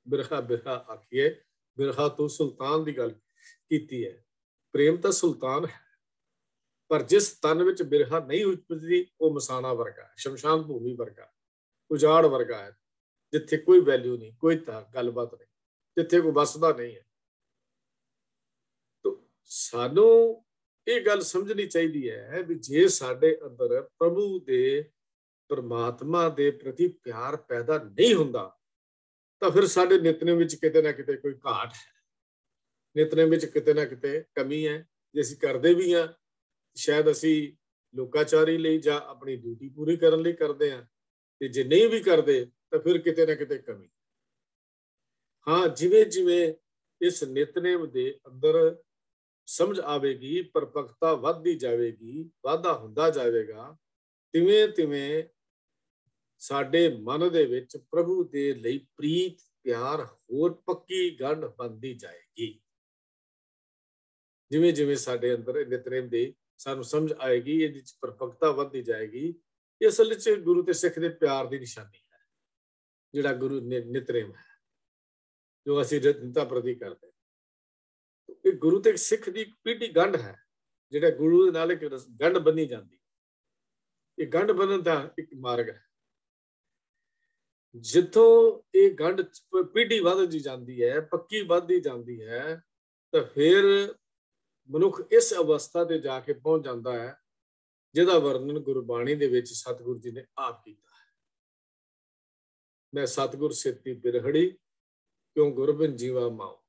ਬਿਰਹਾ ਬਿਰਹਾ ਆਖੀਏ, ਬਿਰਹਾ ਤੋਂ ਸੁਲਤਾਨ ਦੀ ਗੱਲ ਕੀਤੀ ਹੈ। ਪ੍ਰੇਮ ਤਾਂ ਸੁਲਤਾਨ ਹੈ, ਪਰ ਜਿਸ ਤਨ ਵਿੱਚ ਬਿਰਹਾ ਨਹੀਂ ਉਪਜਦੀ, ਉਹ ਮਸਾਨਾ ਵਰਗਾ ਹੈ, ਸ਼ਮਸ਼ਾਨ ਭੂਮੀ ਵਰਗਾ, ਉਜਾੜ ਵਰਗਾ ਹੈ, ਜਿੱਥੇ ਕੋਈ ਵੈਲਿਊ ਨਹੀਂ, ਕੋਈ ਗੱਲਬਾਤ ਨਹੀਂ, ਜਿੱਥੇ ਕੋਈ ਵਸਦਾ ਨਹੀਂ ਹੈ। ਤਾਂ ਸਾਨੂੰ ਇਹ ਗੱਲ ਸਮਝਣੀ ਚਾਹੀਦੀ ਹੈ ਵੀ ਜੇ ਸਾਡੇ ਅੰਦਰ ਪ੍ਰਭੂ ਦੇ, ਪਰਮਾਤਮਾ ਦੇ ਪ੍ਰਤੀ ਪਿਆਰ ਪੈਦਾ ਨਹੀਂ ਹੁੰਦਾ, ਤਾਂ ਫਿਰ ਸਾਡੇ ਨਿਤਨੇਮ ਵਿੱਚ ਕਿਤੇ ਨਾ ਕਿਤੇ ਕੋਈ ਘਾਟ ਹੈ, ਨਿਤਨੇਮ ਵਿੱਚ ਕਿਤੇ ਨਾ ਕਿਤੇ ਕਮੀ ਹੈ। ਜੇ ਅਸੀਂ ਕਰਦੇ ਵੀ ਹਾਂ, ਸ਼ਾਇਦ ਅਸੀਂ ਲੋਕਾਚਾਰੀ ਲਈ ਜਾਂ ਆਪਣੀ ਡਿਊਟੀ ਪੂਰੀ ਕਰਨ ਲਈ ਕਰਦੇ ਹਾਂ, ਤੇ ਜੇ ਨਹੀਂ ਵੀ ਕਰਦੇ ਤਾਂ ਫਿਰ ਕਿਤੇ ਨਾ ਕਿਤੇ ਕਮੀ। ਹਾਂ, ਜਿਵੇਂ ਜਿਵੇਂ ਇਸ ਨਿਤਨੇਮ ਦੇ ਅੰਦਰ ਸਮਝ ਆਵੇਗੀ, ਪਰਪੱਕਤਾ ਵੱਧਦੀ ਜਾਵੇਗੀ, ਵਾਧਾ ਹੁੰਦਾ ਜਾਵੇਗਾ, ਤਿਵੇਂ ਤਿਵੇਂ ਸਾਡੇ ਮਨ ਦੇ ਵਿੱਚ ਪ੍ਰਭੂ ਦੇ ਲਈ ਪ੍ਰੀਤ ਪਿਆਰ ਹੋਰ ਪੱਕੀ ਗੰਢ ਬਣਦੀ ਜਾਏਗੀ। ਜਿਵੇਂ ਜਿਵੇਂ ਸਾਡੇ ਅੰਦਰ ਨਿਤਨੇਮ ਦੀ ਸਾਨੂੰ ਸਮਝ ਆਏਗੀ, ਇਹਦੇ ਵਿੱਚ ਪਰਪੱਕਤਾ ਵੱਧਦੀ ਜਾਏਗੀ। ਇਹ ਅਸਲ ਵਿੱਚ ਗੁਰੂ ਤੇ ਸਿੱਖ ਦੇ ਪਿਆਰ ਦੀ ਨਿਸ਼ਾਨੀ ਹੈ, ਜਿਹੜਾ ਗੁਰੂ ਨਿਤਨੇਮ ਹੈ, ਜੋ ਅਸੀਂ ਹਿਰਦਿਤਾ ਪ੍ਰਤੀ ਕਰਦੇ। ਇਹ ਗੁਰੂ ਤੇ ਸਿੱਖ ਦੀ ਪੀੜੀ ਗੰਢ ਹੈ, ਜਿਹੜਾ ਗੁਰੂ ਦੇ ਨਾਲ ਇੱਕ ਗੰਢ ਬੰਨੀ ਜਾਂਦੀ। ਇਹ ਗੰਢ ਬੰਨਣ ਦਾ ਇੱਕ ਮਾਰਗ ਹੈ। ਜਿੱਥੋਂ ਇਹ ਗੰਢ ਪੀੜੀ ਵੱਧਦੀ ਜਾਂਦੀ ਹੈ, ਪੱਕੀ ਵੱਧਦੀ ਜਾਂਦੀ ਹੈ, ਤਾਂ ਫਿਰ ਮਨੁੱਖ ਇਸ ਅਵਸਥਾ ਤੇ ਜਾ ਕੇ ਪਹੁੰਚ ਜਾਂਦਾ ਹੈ ਜਿਹਦਾ ਵਰਣਨ ਗੁਰਬਾਣੀ ਦੇ ਵਿੱਚ ਸਤਿਗੁਰੂ ਜੀ ਨੇ ਆਪ ਕੀਤਾ ਹੈ। ਮੈਂ ਸਤਿਗੁਰ ਸੇਤੀ ਬਿਰਹੜੀ, ਕਿਉਂ ਗੁਰਬਿਨ ਜੀਵਾ ਮਾਓ।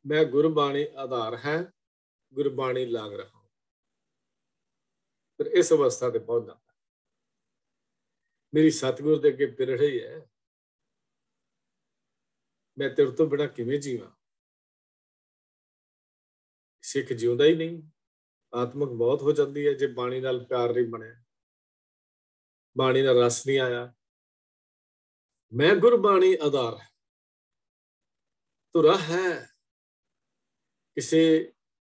ਮੈਂ ਗੁਰਬਾਣੀ ਆਧਾਰ ਹੈ, ਗੁਰਬਾਣੀ ਲਾਗ ਰਹਾ। ਫਿਰ ਇਸ ਅਵਸਥਾ ਤੇ ਪਹੁੰਚ ਜਾਂਦਾ, ਮੇਰੀ ਸਤਿਗੁਰ ਦੇ ਅੱਗੇ ਬਿਰਹੜੀ ਹੈ, ਮੈਂ ਤੇਰੇ ਤੋਂ ਬਿਨਾਂ ਕਿਵੇਂ ਜੀਵਾਂ। ਸਿੱਖ ਜਿਉਂਦਾ ਹੀ ਨਹੀਂ, ਆਤਮਿਕ ਮੌਤ ਹੋ ਜਾਂਦੀ ਹੈ ਜੇ ਬਾਣੀ ਨਾਲ ਪਿਆਰ ਨਹੀਂ ਬਣਿਆ, ਬਾਣੀ ਦਾ ਰਸ ਨਹੀਂ ਆਇਆ। ਮੈਂ ਗੁਰਬਾਣੀ ਆਧਾਰ ਹੈ, ਧੁਰਾ ਹੈ। ਕਿਸੇ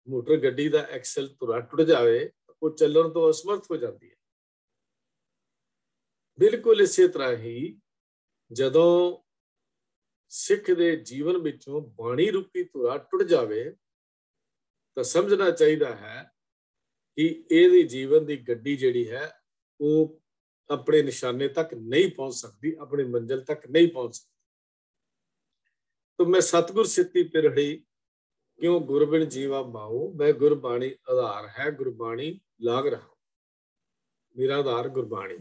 ਮੋਟਰ ਗੱਡੀ ਦਾ ਐਕਸਲ ਧੁਰਾ ਟੁੱਟ ਜਾਵੇ, ਉਹ ਚੱਲਣ ਤੋਂ ਅਸਮਰਥ ਹੋ ਜਾਂਦੀ ਹੈ। ਬਿਲਕੁਲ ਇਸੇ ਤਰ੍ਹਾਂ ਹੀ ਜਦੋਂ ਸਿੱਖ ਦੇ ਜੀਵਨ ਵਿੱਚੋਂ ਬਾਣੀ ਰੂਪੀ ਧੁਰਾ ਟੁੱਟ ਜਾਵੇ, ਤਾਂ ਸਮਝਣਾ ਚਾਹੀਦਾ ਹੈ ਕਿ ਇਹਦੀ ਜੀਵਨ ਦੀ ਗੱਡੀ ਜਿਹੜੀ ਹੈ ਉਹ ਆਪਣੇ ਨਿਸ਼ਾਨੇ ਤੱਕ ਨਹੀਂ ਪਹੁੰਚ ਸਕਦੀ, ਆਪਣੀ ਮੰਜ਼ਿਲ ਤੱਕ ਨਹੀਂ ਪਹੁੰਚ ਸਕਦੀ। ਤਾਂ ਮੈਂ ਸਤਿਗੁਰ ਸਿੱਤੀ ਬਿਰਹੜੀ, ਕਿਉਂ ਗੁਰਬਿਨ ਜੀਵਾ ਮਾਓ। ਮੈਂ ਗੁਰਬਾਣੀ ਆਧਾਰ ਹੈ, ਗੁਰਬਾਣੀ ਲਾਗ ਰਹਾ। ਮੇਰਾ ਆਧਾਰ ਗੁਰਬਾਣੀ,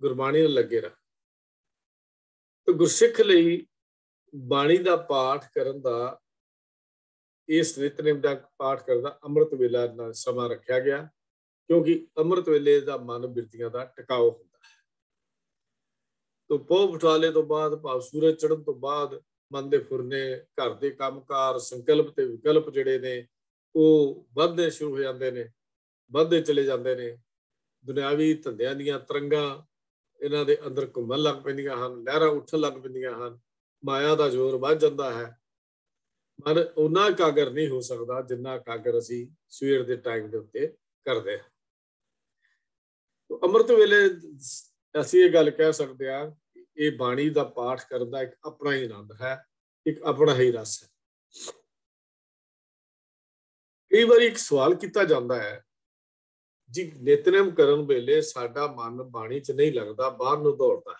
ਗੁਰਬਾਣੀ ਨਾਲ ਲੱਗੇ ਰਹਾ। ਤਾਂ ਗੁਰਸਿੱਖ ਲਈ ਬਾਣੀ ਦਾ ਪਾਠ ਕਰਨ ਦਾ ਇਸ ਨਿਤਨੇਮ ਦਾ ਪਾਠ ਕਰਦਾ ਅੰਮ੍ਰਿਤ ਵੇਲਾ ਦਾ ਸਮਾਂ ਰੱਖਿਆ ਗਿਆ, ਕਿਉਂਕਿ ਅੰਮ੍ਰਿਤ ਵੇਲੇ ਦਾ ਮਨ ਬਿਰਤੀਆਂ ਦਾ ਟਿਕਾਓ ਹੁੰਦਾ ਹੈ। ਤੋਂ ਪੋਹ ਬਟਾਲੇ ਤੋਂ ਬਾਅਦ, ਭਾਵ ਸੂਰਜ ਚੜ੍ਹਨ ਤੋਂ ਬਾਅਦ, ਮਨ ਦੇ ਫੁਰਨੇ, ਘਰ ਦੇ ਕੰਮਕਾਰ, ਸੰਕਲਪ ਤੇ ਵਿਕਲਪ ਜਿਹੜੇ ਨੇ ਉਹ ਵੱਧਦੇ ਸ਼ੁਰੂ ਹੋ ਜਾਂਦੇ ਨੇ, ਵੱਧਦੇ ਚਲੇ ਜਾਂਦੇ ਨੇ। ਦੁਨਿਆਵੀ ਧੰਦਿਆਂ ਦੀਆਂ ਤਰੰਗਾਂ ਇਹਨਾਂ ਦੇ ਅੰਦਰ ਘੁੰਮਣ ਲੱਗ ਪੈਂਦੀਆਂ ਹਨ, ਲਹਿਰਾਂ ਉੱਠਣ ਲੱਗ ਪੈਂਦੀਆਂ ਹਨ, ਮਾਇਆ ਦਾ ਜ਼ੋਰ ਵੱਧ ਜਾਂਦਾ ਹੈ। ਮਨ ਓਨਾ ਇਕਾਗਰ ਨਹੀਂ ਹੋ ਸਕਦਾ ਜਿੰਨਾ ਇਕਾਗਰ ਅਸੀਂ ਸਵੇਰ ਦੇ ਟਾਈਮ ਦੇ ਉੱਤੇ ਕਰਦੇ ਹਾਂ। ਅੰਮ੍ਰਿਤ ਵੇਲੇ ਅਸੀਂ ਇਹ ਗੱਲ ਕਹਿ ਸਕਦੇ ਹਾਂ, ਇਹ ਬਾਣੀ ਦਾ ਪਾਠ ਕਰਨ ਦਾ ਇੱਕ ਆਪਣਾ ਹੀ ਆਨੰਦ ਹੈ, ਇੱਕ ਆਪਣਾ ਹੀ ਰਸ ਹੈ। ਕਈ ਵਾਰੀ ਇੱਕ ਸਵਾਲ ਕੀਤਾ ਜਾਂਦਾ ਹੈ ਜੀ, ਨਿਤਨੇਮ ਕਰਨ ਵੇਲੇ ਸਾਡਾ ਮਨ ਬਾਣੀ 'ਚ ਨਹੀਂ ਲੱਗਦਾ, ਬਾਹਰ ਨੂੰ ਦੌੜਦਾ ਹੈ।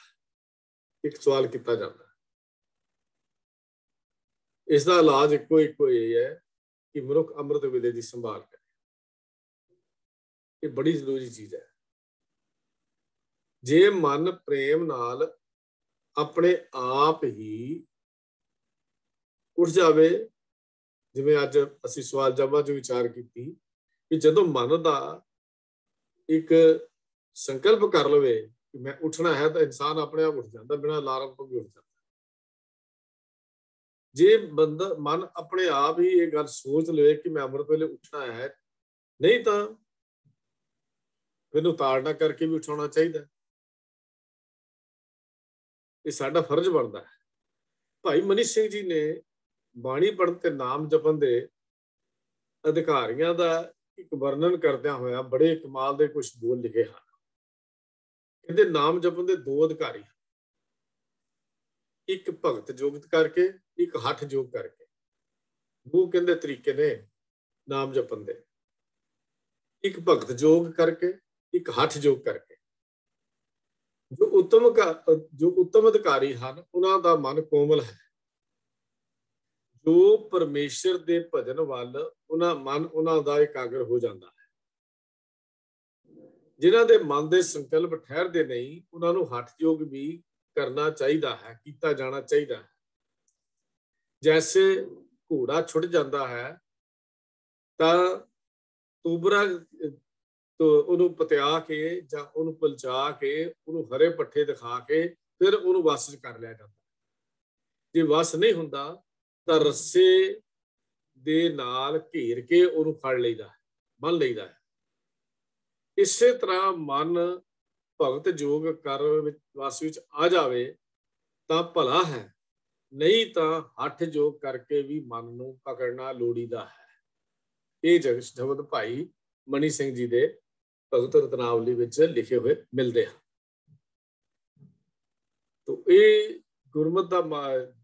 ਇੱਕ ਸਵਾਲ ਕੀਤਾ ਜਾਂਦਾ ਹੈ। ਇਸ ਦਾ ਇਲਾਜ ਇੱਕੋ ਇਹ ਹੈ ਕਿ ਮਨੁੱਖ ਅੰਮ੍ਰਿਤ ਵੇਲੇ ਦੀ ਸੰਭਾਲ ਕਰੇ। ਇਹ ਬੜੀ ਜ਼ਰੂਰੀ ਚੀਜ਼ ਹੈ। ਜੇ ਮਨ ਪ੍ਰੇਮ ਨਾਲ ਆਪਣੇ ਆਪ ਹੀ ਉੱਠ ਜਾਵੇ, ਜਿਵੇਂ ਅੱਜ ਅਸੀਂ ਸਵਾਲ ਜਵਾਬ 'ਚ ਵਿਚਾਰ ਕੀਤੀ ਕਿ ਜਦੋਂ ਮਨ ਦਾ ਇੱਕ ਸੰਕਲਪ ਕਰ ਲਵੇ ਕਿ ਮੈਂ ਉੱਠਣਾ ਹੈ, ਤਾਂ ਇਨਸਾਨ ਆਪਣੇ ਆਪ ਉੱਠ ਜਾਂਦਾ, ਬਿਨਾਂ ਅਲਾਰਮ ਤੋਂ ਵੀ ਉੱਠ ਜਾਂਦਾ। ਜੇ ਮਨ ਆਪਣੇ ਆਪ ਹੀ ਇਹ ਗੱਲ ਸੋਚ ਲਵੇ ਕਿ ਮੈਂ ਅੰਮ੍ਰਿਤ ਵੇਲੇ ਉੱਠਣਾ ਹੈ, ਨਹੀਂ ਤਾਂ ਮੈਨੂੰ ਤਾੜਨਾ ਕਰਕੇ ਵੀ ਉਠਾਉਣਾ ਚਾਹੀਦਾ। ਇਹ ਸਾਡਾ ਫਰਜ਼ ਬਣਦਾ ਹੈ। ਭਾਈ ਮਨੀ ਸਿੰਘ ਜੀ ਨੇ ਬਾਣੀ ਪੜ੍ਹਨ ਤੇ ਨਾਮ ਜਪਣ ਦੇ ਅਧਿਕਾਰੀਆਂ ਦਾ ਇੱਕ ਵਰਣਨ ਕਰਦਿਆਂ ਹੋਇਆ ਬੜੇ ਕਮਾਲ ਦੇ ਕੁਝ ਬੋਲ ਲਿਖੇ ਹਨ। ਕਹਿੰਦੇ ਨਾਮ ਜਪਣ ਦੇ ਦੋ ਅਧਿਕਾਰੀ, ਇੱਕ ਭਗਤ ਜੋਗਤ ਕਰਕੇ, ਇੱਕ ਹੱਠ ਜੋਗ ਕਰਕੇ। ਦੋ ਕਹਿੰਦੇ ਤਰੀਕੇ ਨੇ ਨਾਮ ਜਪਣ ਦੇ, ਇੱਕ ਭਗਤ ਜੋਗ ਕਰਕੇ, ਇੱਕ ਹੱਠ ਜੋਗ ਕਰਕੇ। ਜੋ ਉੱਤਮ ਅਧਿਕਾਰੀ ਹਨ, ਉਹਨਾਂ ਦਾ ਮਨ ਕੋਮਲ ਹੈ। ਜੋ ਪਰਮੇਸ਼ਰ ਦੇ ਭਜਨ ਵੱਲ ਉਹਨਾਂ ਦਾ ਇਕਾਗਰ ਹੋ ਜਾਂਦਾ ਹੈ। ਜਿਨ੍ਹਾਂ ਦੇ ਮਨ ਦੇ ਸੰਕਲਪ ਠਹਿਰਦੇ ਨਹੀਂ, ਉਹਨਾਂ ਨੂੰ ਹੱਠ ਯੋਗ ਵੀ ਕਰਨਾ ਚਾਹੀਦਾ ਹੈ, ਕੀਤਾ ਜਾਣਾ ਚਾਹੀਦਾ ਹੈ। ਜੈਸੇ ਘੋੜਾ ਛੁੱਟ ਜਾਂਦਾ ਹੈ ਤਾਂ ਤੂਬਰਾ ਉਹਨੂੰ ਪਤਿਆ ਕੇ ਜਾਂ ਉਹਨੂੰ ਪਲਚਾ ਕੇ, ਉਹਨੂੰ ਹਰੇ ਪੱਠੇ ਦਿਖਾ ਕੇ ਫਿਰ ਉਹਨੂੰ ਵਸ 'ਚ ਕਰ ਲਿਆ ਜਾਂਦਾ। ਜੇ ਵਸ ਨਹੀਂ ਹੁੰਦਾ ਤਾਂ ਰੱਸੇ ਦੇ ਨਾਲ ਘੇਰ ਕੇ ਉਹਨੂੰ ਫੜ ਲਈਦਾ, ਬੰਨ ਲਈਦਾ ਹੈ। ਇਸੇ ਤਰ੍ਹਾਂ ਮਨ ਭਗਤ ਜੋਗ ਕਰ ਵਸ ਵਿੱਚ ਆ ਜਾਵੇ ਤਾਂ ਭਲਾ ਹੈ, ਨਹੀਂ ਤਾਂ ਹੱਠ ਜੋਗ ਕਰਕੇ ਵੀ ਮਨ ਨੂੰ ਪਕੜਨਾ ਲੋੜੀਦਾ ਹੈ। ਇਹ ਸ਼ਬਦ ਭਾਈ ਮਨੀ ਸਿੰਘ ਜੀ ਦੇ ਭਗਤ ਰਤਨਾਵਲੀ ਵਿੱਚ ਲਿਖੇ ਹੋਏ ਮਿਲਦੇ ਹਨ। ਤਾਂ ਇਹ ਗੁਰਮਤਿ ਦਾ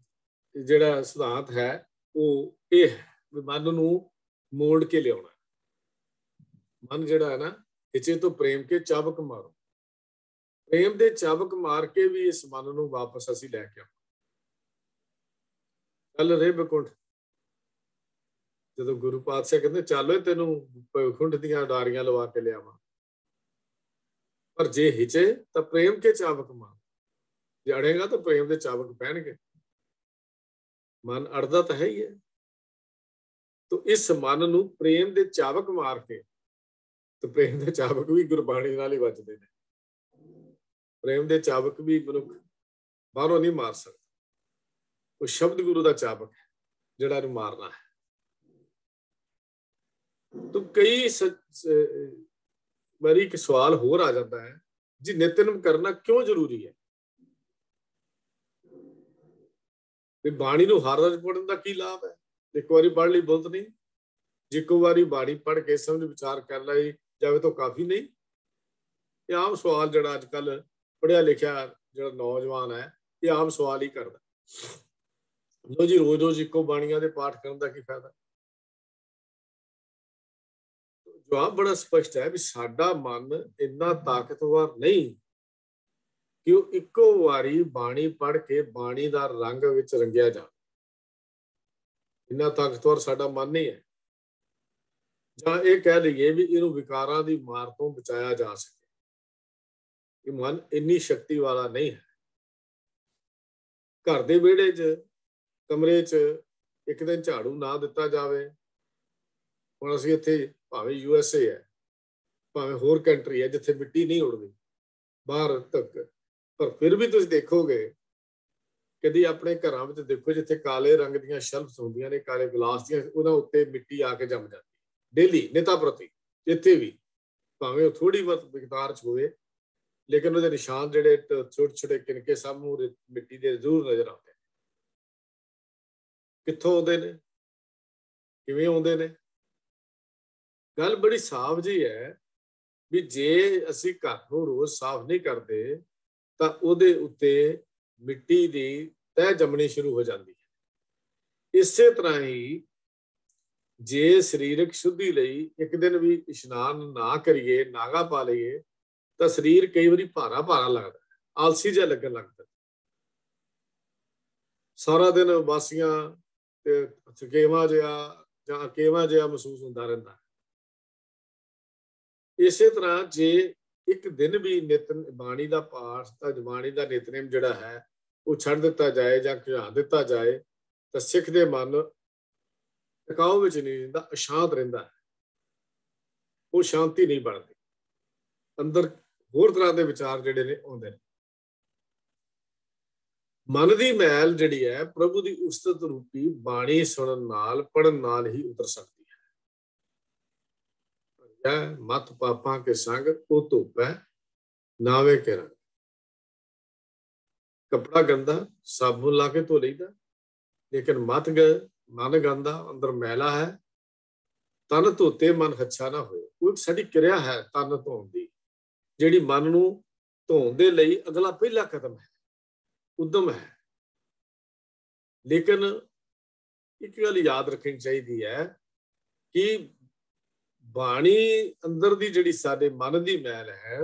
ਜਿਹੜਾ ਸਿਧਾਂਤ ਹੈ ਉਹ ਇਹ ਹੈ ਵੀ ਮਨ ਨੂੰ ਮੋੜ ਕੇ ਲਿਆਉਣਾ। ਮਨ ਜਿਹੜਾ ਹੈ ਨਾ, ਖਿੱਚੇ ਤੋਂ ਪ੍ਰੇਮ ਕੇ ਚਾਬਕ ਮਾਰੋ। ਪ੍ਰੇਮ ਦੇ ਚਾਬਕ ਮਾਰ ਕੇ ਵੀ ਇਸ ਮਨ ਨੂੰ ਵਾਪਸ ਅਸੀਂ ਲੈ ਕੇ ਆਵਾਂ। ਚੱਲ ਰੇ ਬਕੁੰਠ, ਜਦੋਂ ਗੁਰੂ ਪਾਤਸ਼ਾਹ ਕਹਿੰਦੇ ਚੱਲ ਤੈਨੂੰ ਖੁੰਡ ਦੀਆਂ ਡਾਰੀਆਂ ਲਵਾ ਕੇ ਲਿਆਵਾਂ, ਪਰ ਜੇ ਹਿਚੇ ਤਾਂ ਪ੍ਰੇਮ ਕੇ ਚਾਬਕ ਮਾਰ। ਜੇ ਅੜੇਗਾ ਤਾਂ ਪ੍ਰੇਮ ਦੇ ਚਾਬਕ ਪਹਿਣਗੇ। ਮਨ ਅੜਦਾ ਤਾਂ ਹੈ ਹੀ ਹੈ। ਤਾਂ ਇਸ ਮਨ ਨੂੰ ਪ੍ਰੇਮ ਦੇ ਚਾਬਕ ਮਾਰ ਕੇ, ਤੇ ਪ੍ਰੇਮ ਦੇ ਚਾਬਕ ਵੀ ਗੁਰਬਾਣੀ ਨਾਲ ਹੀ ਵੱਜਦੇ ਨੇ। ਪ੍ਰੇਮ ਦੇ ਚਾਬਕ ਵੀ ਮਨੁੱਖ ਬਾਹਰੋਂ ਨਹੀਂ ਮਾਰ ਸਕਦਾ। ਉਹ ਸ਼ਬਦ ਗੁਰੂ ਦਾ ਚਾਬਕ ਹੈ ਜਿਹੜਾ ਇਹਨੂੰ ਮਾਰਨਾ ਹੈ। ਤਾਂ ਕਈ ਵਾਰੀ ਇੱਕ ਸਵਾਲ ਹੋਰ ਆ ਜਾਂਦਾ ਹੈ ਜੀ, ਨਿਤਨੇਮ ਕਰਨਾ ਕਿਉਂ ਜ਼ਰੂਰੀ ਹੈ? ਵੀ ਬਾਣੀ ਨੂੰ ਹਰ ਰੋਜ਼ ਪੜ੍ਹਨ ਦਾ ਕੀ ਲਾਭ ਹੈ? ਇੱਕ ਵਾਰੀ ਪੜ੍ਹ ਲਈ ਬਹੁਤ ਨਹੀਂ, ਜੇ ਇੱਕੋ ਵਾਰੀ ਬਾਣੀ ਪੜ੍ਹ ਕੇ ਸਮਝ ਵਿਚਾਰ ਕਰ ਲਈ ਜਾਵੇ ਤਾਂ ਕਾਫੀ ਨਹੀਂ। ਇਹ ਆਮ ਸਵਾਲ ਜਿਹੜਾ ਅੱਜ ਕੱਲ੍ਹ ਪੜ੍ਹਿਆ ਲਿਖਿਆ ਜਿਹੜਾ ਨੌਜਵਾਨ ਹੈ, ਇਹ ਆਮ ਸਵਾਲ ਹੀ ਕਰਦਾ, ਲੋ ਜੀ ਰੋਜ਼ ਰੋਜ਼ ਇੱਕੋ ਬਾਣੀਆਂ ਦੇ ਪਾਠ ਕਰਨ ਦਾ ਕੀ ਫਾਇਦਾ? ਜਵਾਬ ਬੜਾ ਸਪਸ਼ਟ ਹੈ ਵੀ ਸਾਡਾ ਮਨ ਇੰਨਾ ਤਾਕਤਵਰ ਨਹੀਂ ਕਿ ਉਹ ਇੱਕੋ ਵਾਰੀ ਬਾਣੀ ਪੜ੍ਹ ਕੇ ਬਾਣੀ ਦਾ ਰੰਗ ਵਿੱਚ ਰੰਗਿਆ ਜਾਵੇ। ਇੰਨਾ ਤਾਕਤਵਰ ਸਾਡਾ ਮਨ ਨਹੀਂ ਹੈ। ਜਾਂ ਇਹ ਕਹਿ ਲਈਏ ਵੀ ਇਹਨੂੰ ਵਿਕਾਰਾਂ ਦੀ ਮਾਰ ਤੋਂ ਬਚਾਇਆ ਜਾ ਸਕੇ। ਇਹ ਮਨ ਇੰਨੀ ਸ਼ਕਤੀ ਵਾਲਾ ਨਹੀਂ ਹੈ। ਘਰ ਦੇ ਵਿਹੜੇ 'ਚ, ਕਮਰੇ 'ਚ ਇੱਕ ਦਿਨ ਝਾੜੂ ਨਾ ਦਿੱਤਾ ਜਾਵੇ, ਹੁਣ ਅਸੀਂ ਇੱਥੇ ਭਾਵੇਂ USA ਹੈ, ਭਾਵੇਂ ਹੋਰ ਕੰਟਰੀ ਹੈ ਜਿੱਥੇ ਮਿੱਟੀ ਨਹੀਂ ਉੱਡਦੀ ਬਾਹਰ ਤੱਕ, ਪਰ ਫਿਰ ਵੀ ਤੁਸੀਂ ਦੇਖੋਗੇ, ਕਦੀ ਆਪਣੇ ਘਰਾਂ ਵਿੱਚ ਦੇਖੋ ਜਿੱਥੇ ਕਾਲੇ ਰੰਗ ਦੀਆਂ ਸ਼ੈਲਫਸ ਹੁੰਦੀਆਂ ਨੇ, ਕਾਲੇ ਗਲਾਸ ਦੀਆਂ, ਉਹਨਾਂ ਉੱਤੇ ਮਿੱਟੀ ਆ ਕੇ ਜੰਮ ਜਾਂਦੀ ਡੇਲੀ ਨਿਤਾ ਪ੍ਰਤੀ, ਜਿੱਥੇ ਵੀ, ਭਾਵੇਂ ਉਹ ਥੋੜੀ ਬਹੁਤ ਮਿਕਦਾਰ ਚ ਹੋਵੇ, ਲੇਕਿਨ ਉਹਦੇ ਨਿਸ਼ਾਨ ਜਿਹੜੇ ਛੋਟੇ ਛੋਟੇ ਕਿਨਕੇ ਸਭ ਨੂੰ ਮਿੱਟੀ ਦੇ ਜ਼ਰੂਰ ਨਜ਼ਰ ਆਉਂਦੇ। ਕਿੱਥੋਂ ਆਉਂਦੇ ਨੇ, ਕਿਵੇਂ ਆਉਂਦੇ ਨੇ? ਗੱਲ ਬੜੀ ਸਾਫ਼ ਜੀ ਹੈ ਵੀ ਜੇ ਅਸੀਂ ਘਰ ਨੂੰ ਰੋਜ਼ ਸਾਫ਼ ਨਹੀਂ ਕਰਦੇ ਤਾਂ ਉਹਦੇ ਉੱਤੇ ਮਿੱਟੀ ਦੀ ਤਹਿ ਜੰਮਣੀ ਸ਼ੁਰੂ ਹੋ ਜਾਂਦੀ ਹੈ। ਇਸੇ ਤਰ੍ਹਾਂ ਹੀ ਜੇ ਸਰੀਰਕ ਸ਼ੁੱਧੀ ਲਈ ਇੱਕ ਦਿਨ ਵੀ ਇਸ਼ਨਾਨ ਨਾ ਕਰੀਏ, ਨਾਗਾ ਪਾ ਲਈਏ, ਤਾਂ ਸਰੀਰ ਕਈ ਵਾਰੀ ਭਾਰਾ ਭਾਰਾ ਲੱਗਦਾ, ਆਲਸੀ ਜਿਹਾ ਲੱਗਣ ਲੱਗਦਾ, ਸਾਰਾ ਦਿਨ ਉਬਾਸੀਆਂ ਤੇ ਥਕੇਵਾਂ ਜਿਹਾ ਜਾਂ ਅਕੇਵਾਂ ਜਿਹਾ ਮਹਿਸੂਸ ਹੁੰਦਾ ਰਹਿੰਦਾ। ਇਸੇ ਤਰ੍ਹਾਂ ਜੇ ਇੱਕ ਦਿਨ ਵੀ ਨਿਤ ਬਾਣੀ ਦਾ ਪਾਠ ਤਾਂ ਬਾਣੀ ਦਾ ਨਿਤਨੇਮ ਜਿਹੜਾ ਹੈ ਉਹ ਛੱਡ ਦਿੱਤਾ ਜਾਏ ਜਾਂ ਘਿਰਾ ਦਿੱਤਾ ਜਾਏ ਤਾਂ ਸਿੱਖ ਦੇ ਮਨ ਟਿਕਾਓ ਵਿੱਚ ਨਹੀਂ ਰਹਿੰਦਾ, ਅਸ਼ਾਂਤ ਰਹਿੰਦਾ ਹੈ, ਉਹ ਸ਼ਾਂਤੀ ਨਹੀਂ ਬਣਦੀ, ਅੰਦਰ ਹੋਰ ਤਰ੍ਹਾਂ ਦੇ ਵਿਚਾਰ ਜਿਹੜੇ ਨੇ ਆਉਂਦੇ ਨੇ। ਮਨ ਦੀ ਮੈਲ ਜਿਹੜੀ ਹੈ ਪ੍ਰਭੂ ਦੀ ਉਸਤਤ ਰੂਪੀ ਬਾਣੀ ਸੁਣਨ ਨਾਲ, ਪੜਨ ਨਾਲ ਹੀ ਉਤਰ ਸਕਦੀ ਹੈ। ਮਤ ਪਾਪਾਂ ਕੇ ਸੰਗ ਉਹ ਧੋਪੈ ਨਾਵੇ ਕੇ ਰੰਗ। ਕੱਪੜਾ ਗੰਦਾ ਸਾਬੁਨ ਲਾ ਕੇ ਧੋ ਲਈਦਾ, ਲੇਕਿਨ ਮਨ ਗੰਦਾ, ਅੰਦਰ ਮੈਲਾ ਹੈ, ਤਨ ਧੋਤੇ ਮਨ ਹੱਛਾ ਨਾ ਹੋਏ। ਉਹ ਇੱਕ ਸਾਡੀ ਕਿਰਿਆ ਹੈ ਤਨ ਧੋਣ ਦੀ, ਜਿਹੜੀ ਮਨ ਨੂੰ ਧੋਣ ਦੇ ਲਈ ਅਗਲਾ ਪਹਿਲਾ ਕਦਮ ਹੈ, ਉਦਮ ਹੈ। ਲੇਕਿਨ ਇੱਕ ਗੱਲ ਯਾਦ ਰੱਖਣੀ ਚਾਹੀਦੀ ਹੈ ਕਿ ਬਾਣੀ ਅੰਦਰ ਦੀ ਜਿਹੜੀ ਸਾਡੇ ਮਨ ਦੀ ਮੈਲ ਹੈ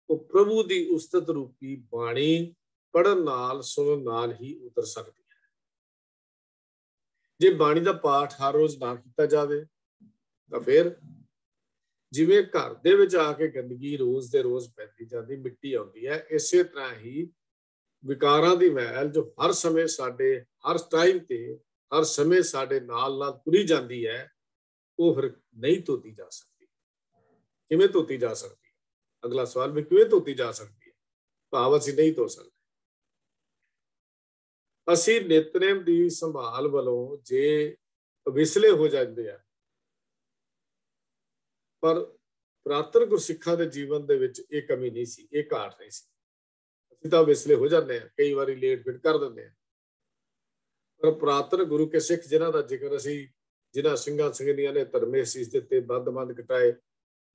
ਉਹ ਪ੍ਰਭੂ ਦੀ ਉਸਤਤ ਰੂਪੀ ਬਾਣੀ ਪੜਨ ਨਾਲ, ਸੁਣਨ ਨਾਲ ਹੀ ਉਤਰ ਸਕਦੀ ਹੈ। ਜੇ ਬਾਣੀ ਦਾ ਪਾਠ ਹਰ ਰੋਜ਼ ਨਾ ਕੀਤਾ ਜਾਵੇ ਤਾਂ ਫਿਰ ਜਿਵੇਂ ਘਰ ਦੇ ਵਿੱਚ ਆ ਕੇ ਗੰਦਗੀ ਰੋਜ਼ ਦੇ ਰੋਜ਼ ਪੈਂਦੀ ਜਾਂਦੀ, ਮਿੱਟੀ ਆਉਂਦੀ ਹੈ, ਇਸੇ ਤਰ੍ਹਾਂ ਹੀ ਵਿਕਾਰਾਂ ਦੀ ਮੈਲ ਜੋ ਹਰ ਸਮੇਂ ਸਾਡੇ, ਹਰ ਟਾਈਮ ਤੇ, ਹਰ ਸਮੇਂ ਸਾਡੇ ਨਾਲ ਨਾਲ ਤੁਰੀ ਜਾਂਦੀ ਹੈ, ਉਹ ਫਿਰ ਨਹੀਂ ਧੋਤੀ ਜਾ ਸਕਦੀ। ਕਿਵੇਂ ਧੋਤੀ ਜਾ ਸਕਦੀ ਹੈ? ਅਗਲਾ ਸਵਾਲ ਵੀ ਕਿਵੇਂ ਧੋਤੀ ਜਾ ਸਕਦੀ ਹੈ? ਭਾਵ ਅਸੀਂ ਨਹੀਂ ਧੋ ਸਕਦੇ। ਅਸੀਂ ਨਿਤਨੇਮ ਦੀ ਸੰਭਾਲ ਵੱਲੋਂ ਜੇ ਵਿਸਲੇ ਹੋ ਜਾਂਦੇ ਆ, ਪਰ ਪੁਰਾਤਨ ਗੁਰਸਿੱਖਾਂ ਦੇ ਜੀਵਨ ਦੇ ਵਿੱਚ ਇਹ ਕਮੀ ਨਹੀਂ ਸੀ, ਇਹ ਘਾਟ ਨਹੀਂ ਸੀ। ਅਸੀਂ ਤਾਂ ਵਿਸਲੇ ਹੋ ਜਾਂਦੇ ਆ, ਕਈ ਵਾਰੀ ਲੇਟ ਫਿਟ ਕਰ ਦਿੰਦੇ ਆ, ਪਰ ਪੁਰਾਤਨ ਗੁਰੂ ਕੇ ਸਿੱਖ ਜਿਨ੍ਹਾਂ ਦਾ ਜ਼ਿਕਰ ਅਸੀਂ, ਜਿਨ੍ਹਾਂ ਸਿੰਘਾਂ ਸਿੰਘਣੀਆਂ ਨੇ ਧਰਮੇ ਸੀਸ ਦਿੱਤੇ, ਬੰਦ ਕਟਾਏ,